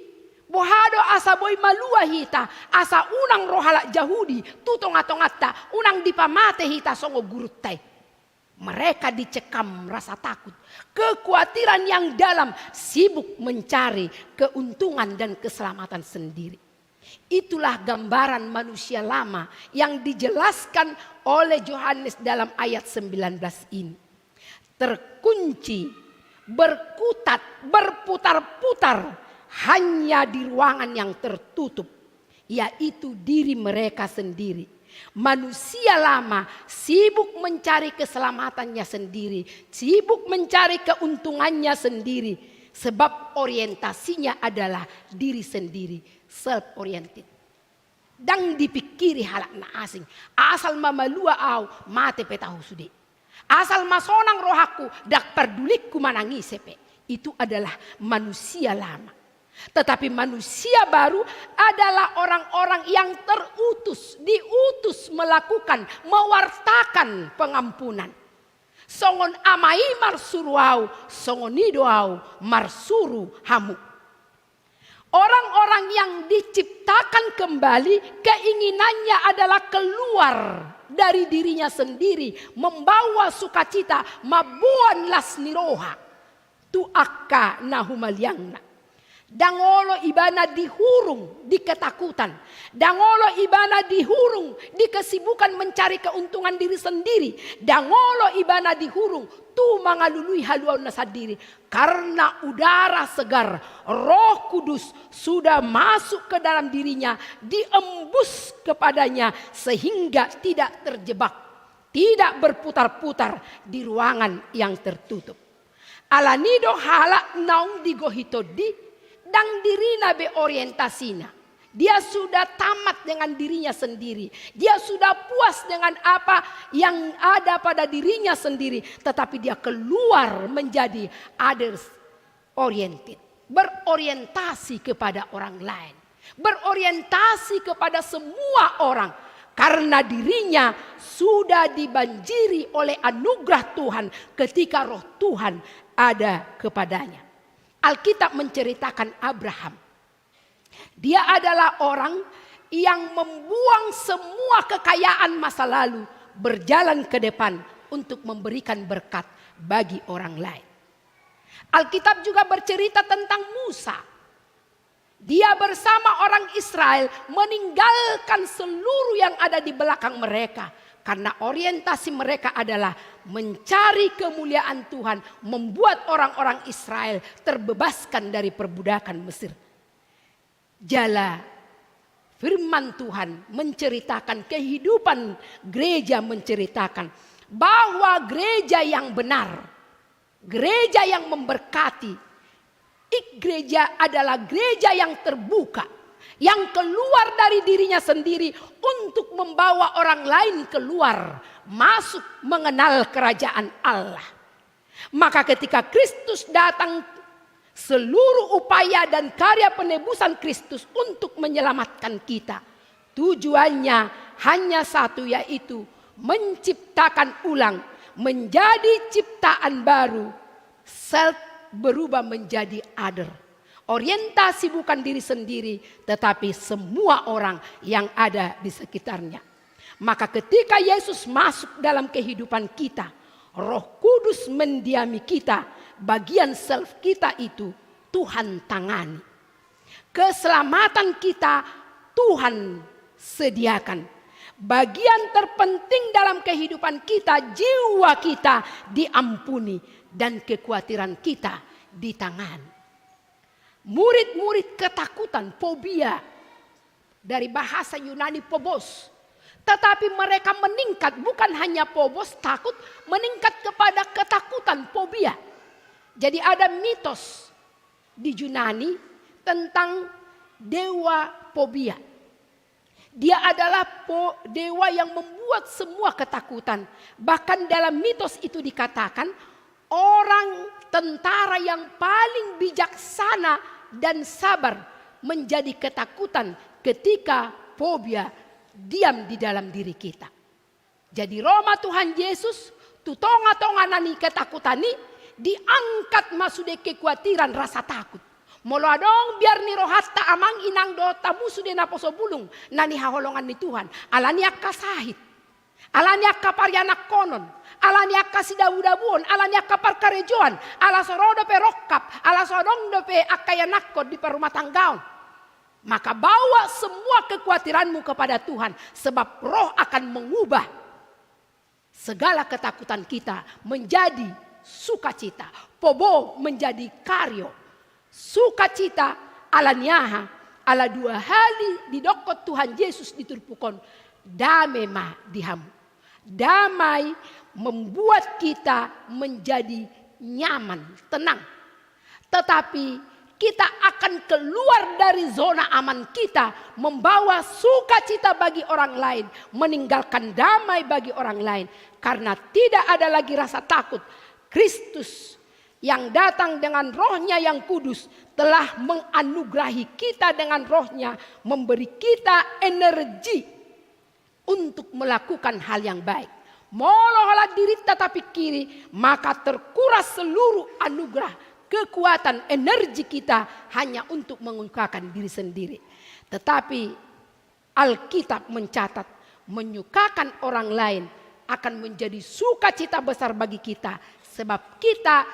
[SPEAKER 4] bohado asa boy malua hita, asa unang rohalak Yahudi, tutong atong atta, unang dipamate hita songo gurutai. Mereka dicekam rasa takut, kekhawatiran yang dalam, sibuk mencari keuntungan dan keselamatan sendiri. Itulah gambaran manusia lama yang dijelaskan oleh Yohanes dalam ayat 19 ini. Terkunci, berkutat, berputar-putar hanya di ruangan yang tertutup, yaitu diri mereka sendiri. Manusia lama sibuk mencari keselamatannya sendiri, sibuk mencari keuntungannya sendiri, sebab orientasinya adalah diri sendiri, self-oriented. Dan dipikiri halak na asing, asal mamalua au mate petahu sude. Asal masonang rohaku dak perdulikku manangisepe. Itu adalah manusia lama. Tetapi manusia baru adalah orang-orang yang diutus melakukan, mewartakan pengampunan. Songon amai marsuruau, songonidoau marsuru hamu. Orang-orang yang diciptakan kembali, keinginannya adalah keluar dari dirinya sendiri, membawa sukacita, mabuan lasniroha, tu akka nahumaliangna. Dangolo ibana dihurung di ketakutan. Dangolo ibana dihurung di kesibukan mencari keuntungan diri sendiri. Dangolo ibana dihurung tu mangalului haluan nasadiri. Karena udara segar, Roh Kudus sudah masuk ke dalam dirinya, diembus kepadanya sehingga tidak terjebak, tidak berputar-putar di ruangan yang tertutup. Alanido halak naung digohitodi dan dirina be orientasina. Dia sudah tamat dengan dirinya sendiri. Dia sudah puas dengan apa yang ada pada dirinya sendiri. Tetapi dia keluar menjadi others oriented. Berorientasi kepada orang lain. Berorientasi kepada semua orang. Karena dirinya sudah dibanjiri oleh anugerah Tuhan ketika roh Tuhan ada kepadanya. Alkitab menceritakan Abraham. Dia adalah orang yang membuang semua kekayaan masa lalu, berjalan ke depan untuk memberikan berkat bagi orang lain. Alkitab juga bercerita tentang Musa. Dia bersama orang Israel meninggalkan seluruh yang ada di belakang mereka. Karena orientasi mereka adalah mencari kemuliaan Tuhan, membuat orang-orang Israel terbebaskan dari perbudakan Mesir. Jala Firman Tuhan menceritakan kehidupan gereja, menceritakan bahwa gereja yang benar, gereja yang memberkati, gereja adalah gereja yang terbuka, yang keluar dari dirinya sendiri untuk membawa orang lain keluar, masuk mengenal kerajaan Allah. Maka ketika Kristus datang, seluruh upaya dan karya penebusan Kristus untuk menyelamatkan kita, tujuannya hanya satu, yaitu menciptakan ulang, menjadi ciptaan baru. Self berubah menjadi other. Orientasi bukan diri sendiri, tetapi semua orang yang ada di sekitarnya. Maka ketika Yesus masuk dalam kehidupan kita, Roh Kudus mendiami kita, bagian self kita itu Tuhan tangani. Keselamatan kita Tuhan sediakan. Bagian terpenting dalam kehidupan kita, jiwa kita diampuni dan kekhawatiran kita ditangani. Murid-murid ketakutan, fobia, dari bahasa Yunani phobos. Tetapi mereka meningkat, bukan hanya phobos, takut, meningkat kepada ketakutan, fobia. Jadi ada mitos di Yunani tentang dewa fobia. Dia adalah dewa yang membuat semua ketakutan. Bahkan dalam mitos itu dikatakan orang tentara yang paling bijaksana dan sabar menjadi ketakutan ketika fobia diam di dalam diri kita. Jadi Roma Tuhan Yesus tutonga-tonga nani ketakutan ini diangkat masude kekhawatiran rasa takut. Molo adong biar ni rohatta amang inang do tamu sude naposo bulung nani haholongan ni Tuhan. Alani akka sahit. Alani akka parianak konon. Alani akka sidabu-dabuon. Alani akka parkarejoan. Ala sorodo pe rokkap. Ala sodong do pe akka yanakko di perumah tanggaon. Maka bawa semua kekhawatiranmu kepada Tuhan. Sebab Roh akan mengubah segala ketakutan kita menjadi sukacita. Pobo menjadi karyo. Sukacita ala nyaha. Ala dua hali didokot Tuhan Yesus diturpukon. Damai ma dihamu. Damai membuat kita menjadi nyaman, tenang. Tetapi kita akan keluar dari zona aman kita, membawa sukacita bagi orang lain, meninggalkan damai bagi orang lain. Karena tidak ada lagi rasa takut. Kristus yang datang dengan Rohnya yang kudus telah menganugerahi kita dengan Rohnya, memberi kita energi untuk melakukan hal yang baik. Moloholah diri tetapi kiri, maka terkuras seluruh anugerah, kekuatan, energi kita hanya untuk mengungkapkan diri sendiri. Tetapi Alkitab mencatat, menyukakan orang lain akan menjadi sukacita besar bagi kita. Sebab kita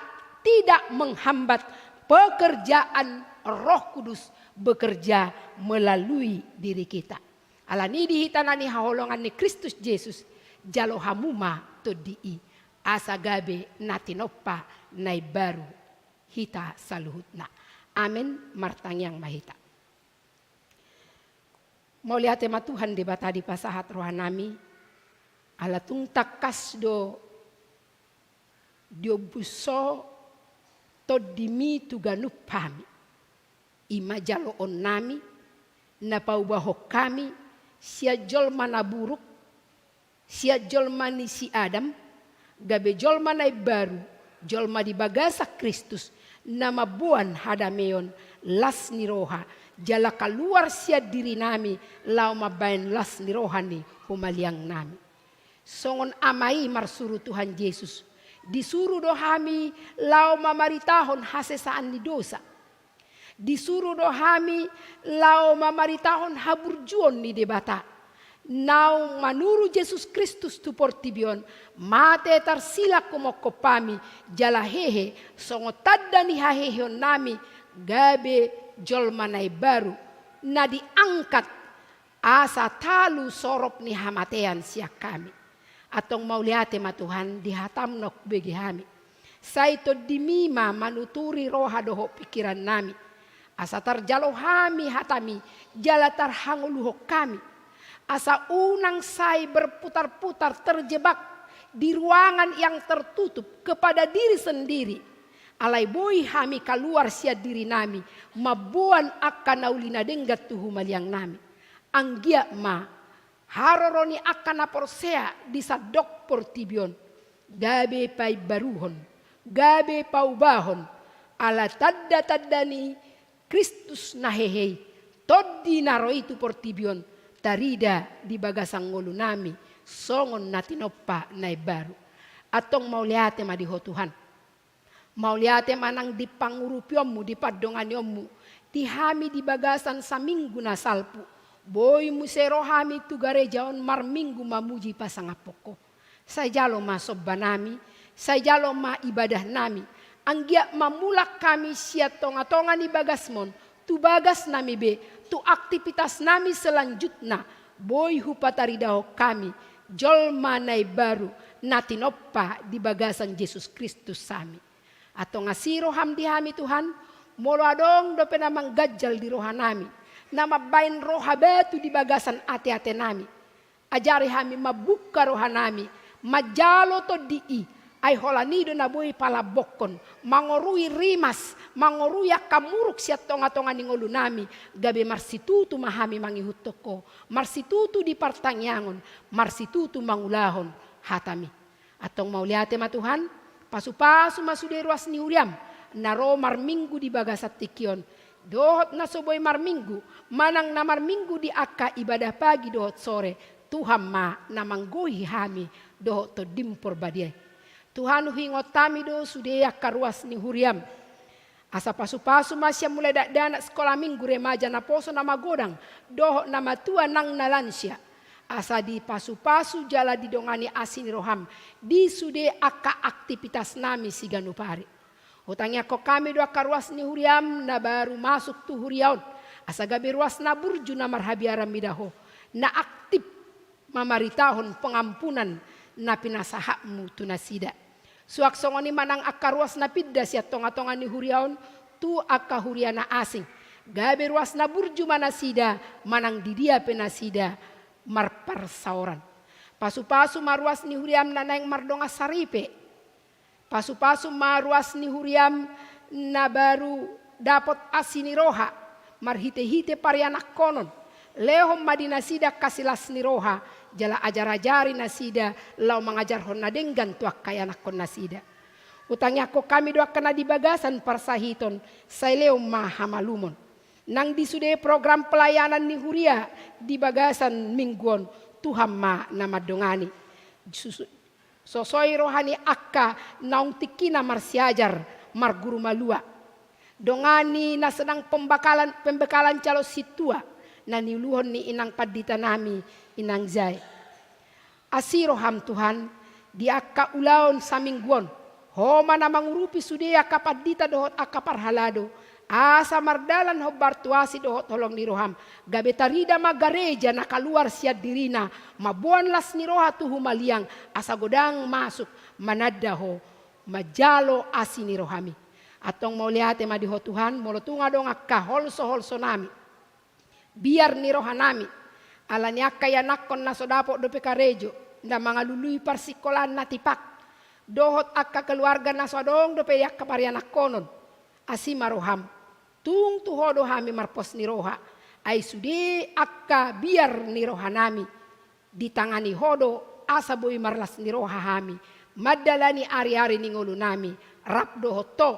[SPEAKER 4] tidak menghambat pekerjaan Roh Kudus bekerja melalui diri kita. Alani dihitanani haholongan ni Kristus Yesus jalo hamuma todii asagabe natinoppa nai baru hita saluhutna. Amin martang yang mahita. Mau lihat tema Tuhan debata di pasahat rohanami ala tung takas do dio buso todimi tuganup pami ima jalo onnami na paubahok kami sia jolma na buruk, sia jolma ni si Adam, gabe jolma na baru, jolma di bagasa Kristus, nama buan hadameon, las ni roha, jala keluar sia diri nami, lau mabain las ni roha ni humaliang nami. Songon amai marsuru Tuhan Yesus, disuruh dohami lau mamaritahon hasesaan ni dosa. Disuruh dohami lau mamaritahon haburjuon ni debata. Nau manuru Yesus Kristus tu portibion. Mate tarsila kumokopami jala hehe. Songo tadda ni haheheon nami. Gabe jolmanai baru. Na diangkat asa talu sorop ni hamatean siak kami. Atong mau liate ma Tuhan dihatam nok begi hami. Saito dimima manuturi roha doho pikiran nami. Asa tarjalo hami hatami, jala tarhanguluho kami. Asa unang say berputar-putar terjebak di ruangan yang tertutup kepada diri sendiri. Alai boy hami keluar sia diri nami, mabuan akan naulina denggat tuhu maliang nami. Anggia ma, haroroni akan aporsea di sadok portibion. Gabe pai baruhon, gabe paubahon, ala tadda-taddani Kristus nahehei, toddi naro itu portibion, tarida di bagasang ngolu nami, songon natinoppa nai baru. Atong mau liate ma diho Tuhan. Mau liate manang di pangurupiomu, di padonganiomu, tihami di bagasan saminggu na salpu. Boy musero hami tu garejaon mar minggu mamuji pasangapoko. Saya jalo ma sobbanami, saya jalo ma ibadah nami. Anggia mamulak kami sia tonga-tonga ni bagasmon, tu bagas nami be, tu aktivitas nami selanjutnya. Boy hupataridaho kami, jol manai baru, natinoppa di bagasan Yesus Kristus sami. Atau ngasiro hamdi hami Tuhan, molo adong do penamang gajal di rohanami. Nama bain roha betu di bagasan ate-ate nami. Ajari hami mabuka rohanami, majalo to dii, ay holanido na boy pala bokon, mangorui rimas, mangorui akamuruk siya tonga-tonga ni ngolu nami, gabe marsitutu mahami mangihutoko, marsitutu di partangyangon, marsitutu mangulahon hatami. Atong mauliate ma Tuhan, pasu-pasu masude ruas ni uriam, naro marminggu di bagasat tikion, dohot na soboy marminggu, manang na marminggu di akka ibadah pagi dohot sore, Tuhan ma namanggohi hami dohot to dimpor badiay. Tuhan hingot kami do sudeya karuas ni huriam. Asa pasu-pasu masya mulai dana sekolah minggu remaja na poso nama godang, dohot nama tua nang nalansya. Asa di pasu-pasu jala di dongani asini roham, di sude akka aktivitas nami siganupari. Hutangnya kok kami doa karuas ni huriam na baru masuk tu huriaun. Asa gabe ruas na burju na marhabiaram midaho, na aktif mamaritahon pengampunan na pinasahakmu tunasida. Suak songoni manang akaruas na pidda siya tonga-tonga ni huriaon tu akka huriana asing. Gabe ruas na burju manasida manang didia penasida marparsauran. Pasu-pasu maruas ni huriam na naing mardonga saripe. Pasu-pasu maruas ni huriam na baru dapat asini roha. Marhite-hite parianak konon. Lehom madinasida kasilas ni roha. Jala ajar-ajari nasida, lau mengajar honna denggan tuak kaya nakon nasida. Utangnya ko kami doa kena di bagasan parsahiton, saileo mahamalumon. Nang disude program pelayanan ni huria di bagasan mingguon, Tuhan ma nama dongani. Sosoi rohani akka naung tikina marsiajar mar guru malua. Dongani na sedang pembekalan calo situa, na niluhon ni inang padita nami inang zai. Asiroham Tuhan di akka ulaon samingguon. Homa na mangurupi sudia kapadita dohot akka parhalado. Asa mardalan ho bartuasi dohot holong ni roham. Gabe tarida magareja na kaluar siya dirina. Mabuan las ni roha tuhu maliang. Asa godang masuk manada ho. Majalo asi ni rohami. Atong mau liate madiho Tuhan. Molotunga dong akka holso-holso nami. Biar ni roha nami. Alanya kaya nakon na sodapo do pekarejo. Na mga lului parsikolan na tipak. Dohot akka keluarga na sodong do peyak kaparianak konon. Asima roham. Tung tuhodo hami marpos ni roha. Ay sudi akka biar ni roha nami. Ditangani hodo asa boy marlas ni roha hami. Madalani ari-ari ni ngulu nami. Rap dohot to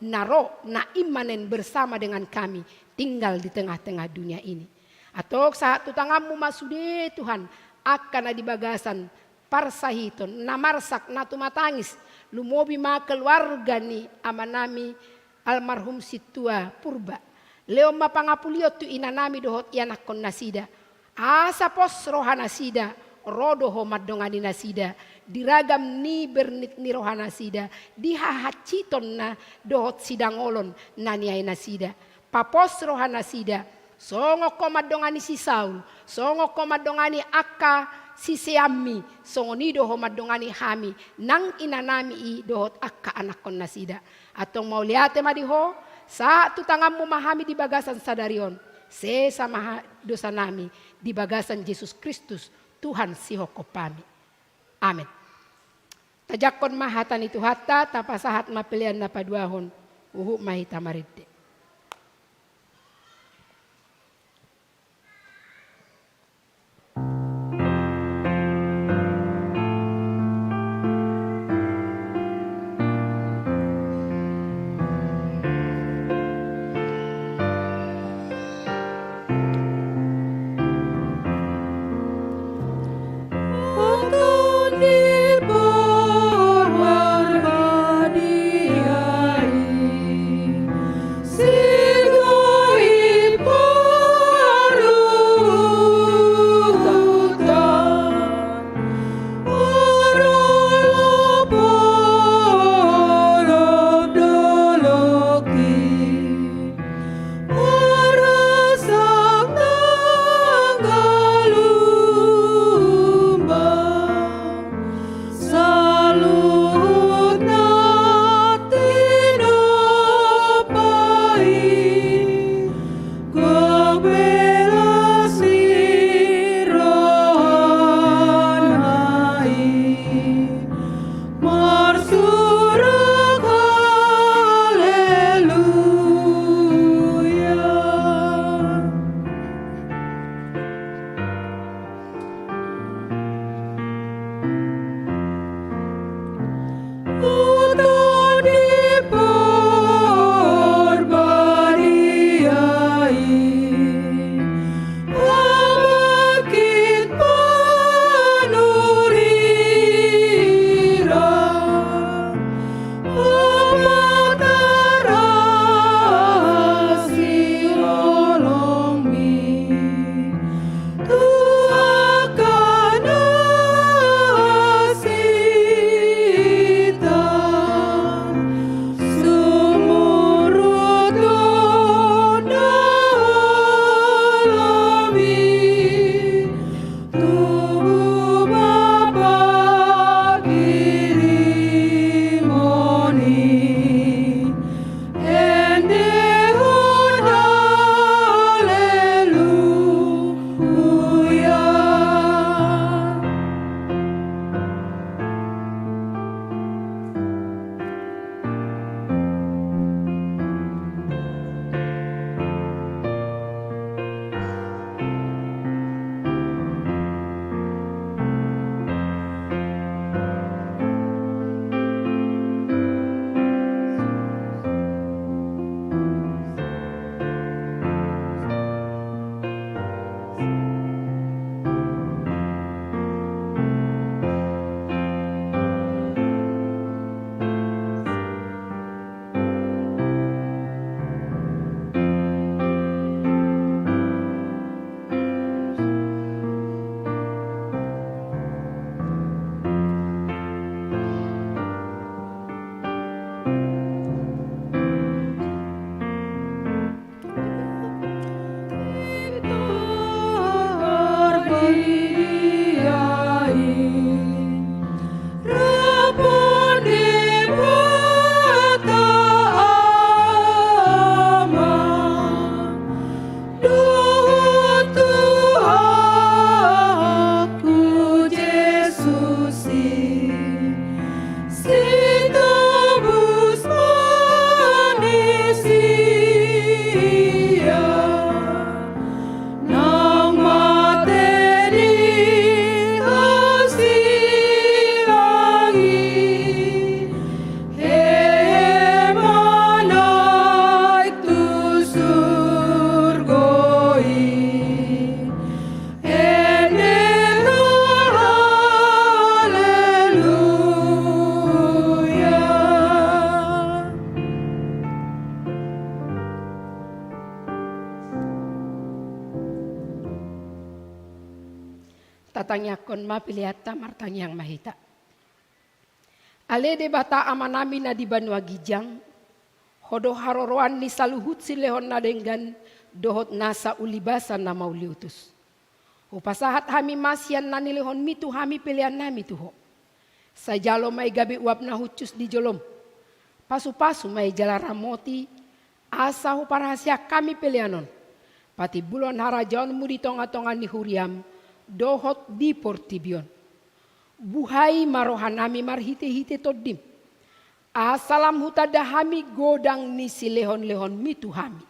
[SPEAKER 4] naro na imanen bersama dengan kami. Tinggal di tengah-tengah dunia ini. Atau saat tutangamu masude Tuhan akan di bagasan parsahiton na marsak na tumatangis lumobi ma keluarga ni amanami almarhum situa purba leo mapangapulio tu inanami dohot yanakon nasida asa pos rohana sida rodoho madongani nasida diragam ni bernit ni rohana sida dihahaciton na dohot sidangolon naniay nasida papos rohana sida songo komadongani si Saul songo komadongani akka si Seami songo ni doho madongani hami nang inanami i dohot akka anakon nasida atong mau liate madiho Saat tu tangan memahami di bagasan sadarion. Sama dosa nami di bagasan Yesus Kristus Tuhan sihoko pami. Amin. Tajakon mahatan itu hatta tapasahat mapilian na paduahon. Mahita maride. Tatangnya kon ma piliata martang yang mahita. Ale de bata amanami na di Banua Gijang. Hodo haroroan ni saluhut silehon na denggan dohot nasa ulibasan na mauliutus. Upasahat hami masyan na nilehon mitu hami pilihan nami tuho. Sa jalo may gabi uap na hucus di jolom. Pasu-pasu may jala ramoti asa hu parahasia kami pelianon. Pati bulan harajaon mu di tonga-tonga ni huriam, dohot di portibion. Buhai marohanami marhite-hite todim. Asalam hutada hami godang ni silehon-lehon mitu hami.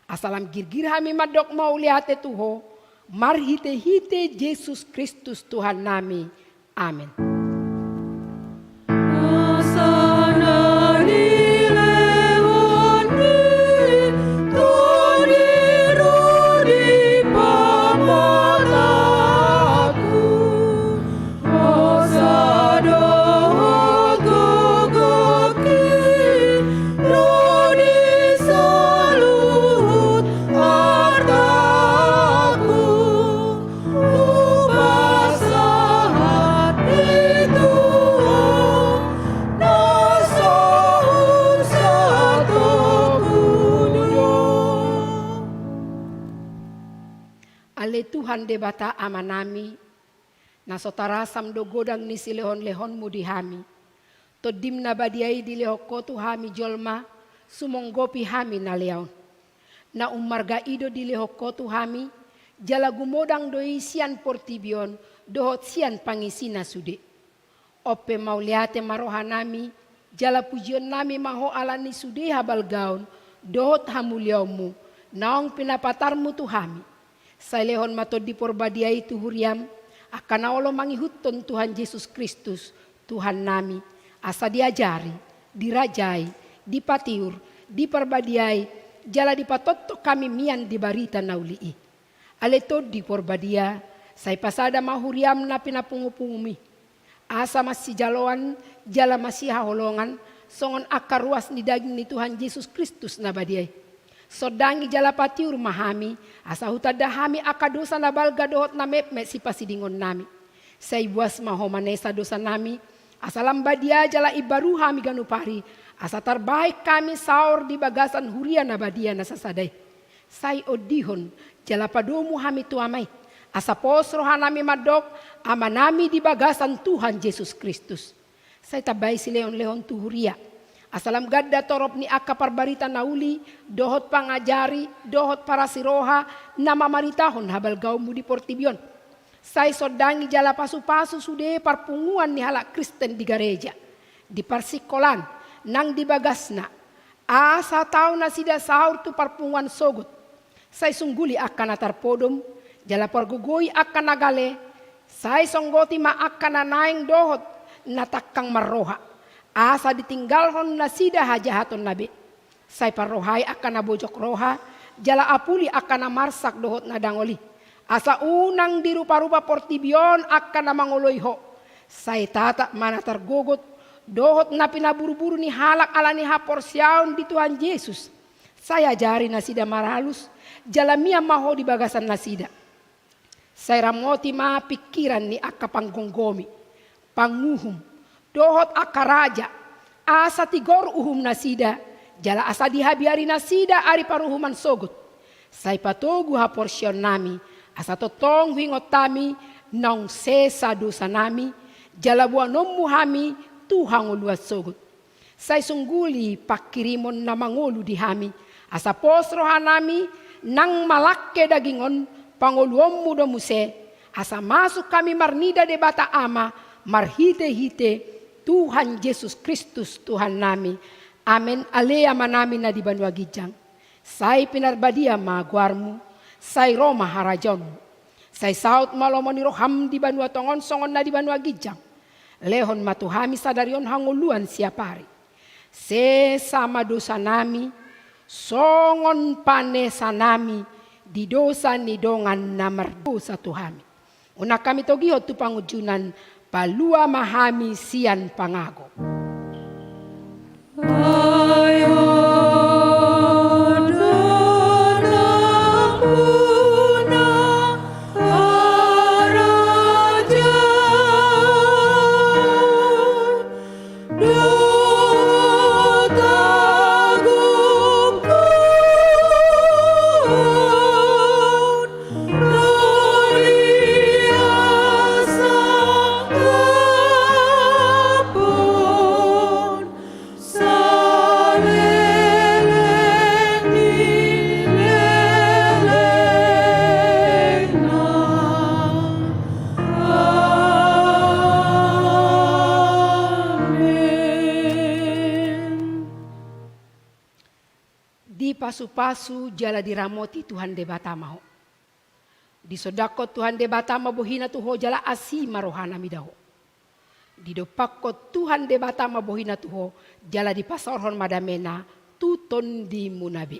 [SPEAKER 4] Asalam girgir hami madok mau lihat tuho, marhite-hite Yesus Kristus Tuhan nami. Amin. Ale Tuhan de bata amanami, na sotara samdo godang ni silehon-lehon mu di hami. Todim na badiai di lehokotu hami jolma, sumonggopi hami na leon. Na umarga ido di lehokotu hami, jala gumodang doi sian portibion, dohot sian pangisina sude. Ope mauliate marohanami, jala pujion nami maho alani sude habal gaun, dohot hamuliaumu, naong pinapatarmu tuhami. Sailehon mato di porbadiai tuhuriam, akan Allah mangihutton Tuhan Yesus Kristus, Tuhan nami, asa diajari, dirajai, dipatiur, diperbadiai, jala dipatotto kami mian di barita naulii. Aleto di porbadia, say pasada mahuriam na pinapungupungumi. Asa masih jaloan, jala masih haholongan, songon akar ruas ni daging ni Tuhan Yesus Kristus na badiai. Sodangi jala patiur mahami, asa hutada hami akadosa na balga dohot na mepme si pasidingon nami. Say buas mahomanesa dosa nami, asa lambadia jala ibaru hami ganupari, asa terbaik kami saur di bagasan huria na badia na sasadai. Say odihon jala padomu hami tuamai, asa posro hanami madok, amanami di bagasan Tuhan Yesus Kristus. Say tabay si leon-leon tuhuria. Asalam gadda torop ni akka parbarita nauli, dohot pangajari, dohot para siroha, nama maritahon habal gaum di portibion. Say sodangi jala pasu-pasu sude parpunguan ni halak Kristen di gereja. Di parsikolan, nang di bagasna. Asa tau na sida sahur tu parpunguan sogut. Say sungguli akan atar podom, jala pargugoi akan nagale. Say songgoti ma akan nanaing dohot, natakang marroha. Asa ditinggalhon na sida hajahaton nabi. Say parrohai akan nabojok roha, jala apuli akan namarsak dohot na dangoli. Asa unang dirupa-rupa portibion akan namangoloiho. Say tata mana tergogot, dohot na pinaburu-buru ni halak ala ni haporsyaon di Tuhan Yesus. Saya jari na sida marhalus, jala mia maho di bagasan na sida. Say ramoti ma pikiran ni akka panggonggomi, panguhum. Dohot akaraja, asa tigor uhum nasida, jala asa dihabiari nasida ari paruhuman sogut. Say patogu ha porsyon nami, asa totong huingotami, nang sesa dosa nami, jala buanom muhami, tuhang uluat sogut. Say sungguli pakirimon na mangolu di hami, asa posrohan nami, nang malakke dagingon, pangoluom mudo muse, asa masuk kami marnida de bata ama, marhite-hite, Tuhan Yesus Kristus Tuhan nami. Amen. Alea manami na di Banua Gijang. Say pinarbadia maguarmu. Say Roma harajonmu. Say saut malomoni roham di Banua Tongon songon na di Banua Gijang. Lehon matuhami sadarion hanguluan siapari. Se sama dosa nami. Songon panesa nami. Di dosa ni dongan namar dosa tuhami. Una kami togihot tu pangujunan. Palua mahami sian pangago.
[SPEAKER 5] Oh
[SPEAKER 4] pasu-pasu jala diramoti Tuhan de batamaho. Di sodako Tuhan de batama bohina tuho jala asi marohana midaho. Di dopakko Tuhan de batama bohina tuho jala di pasorhon madamena tuton di munabi.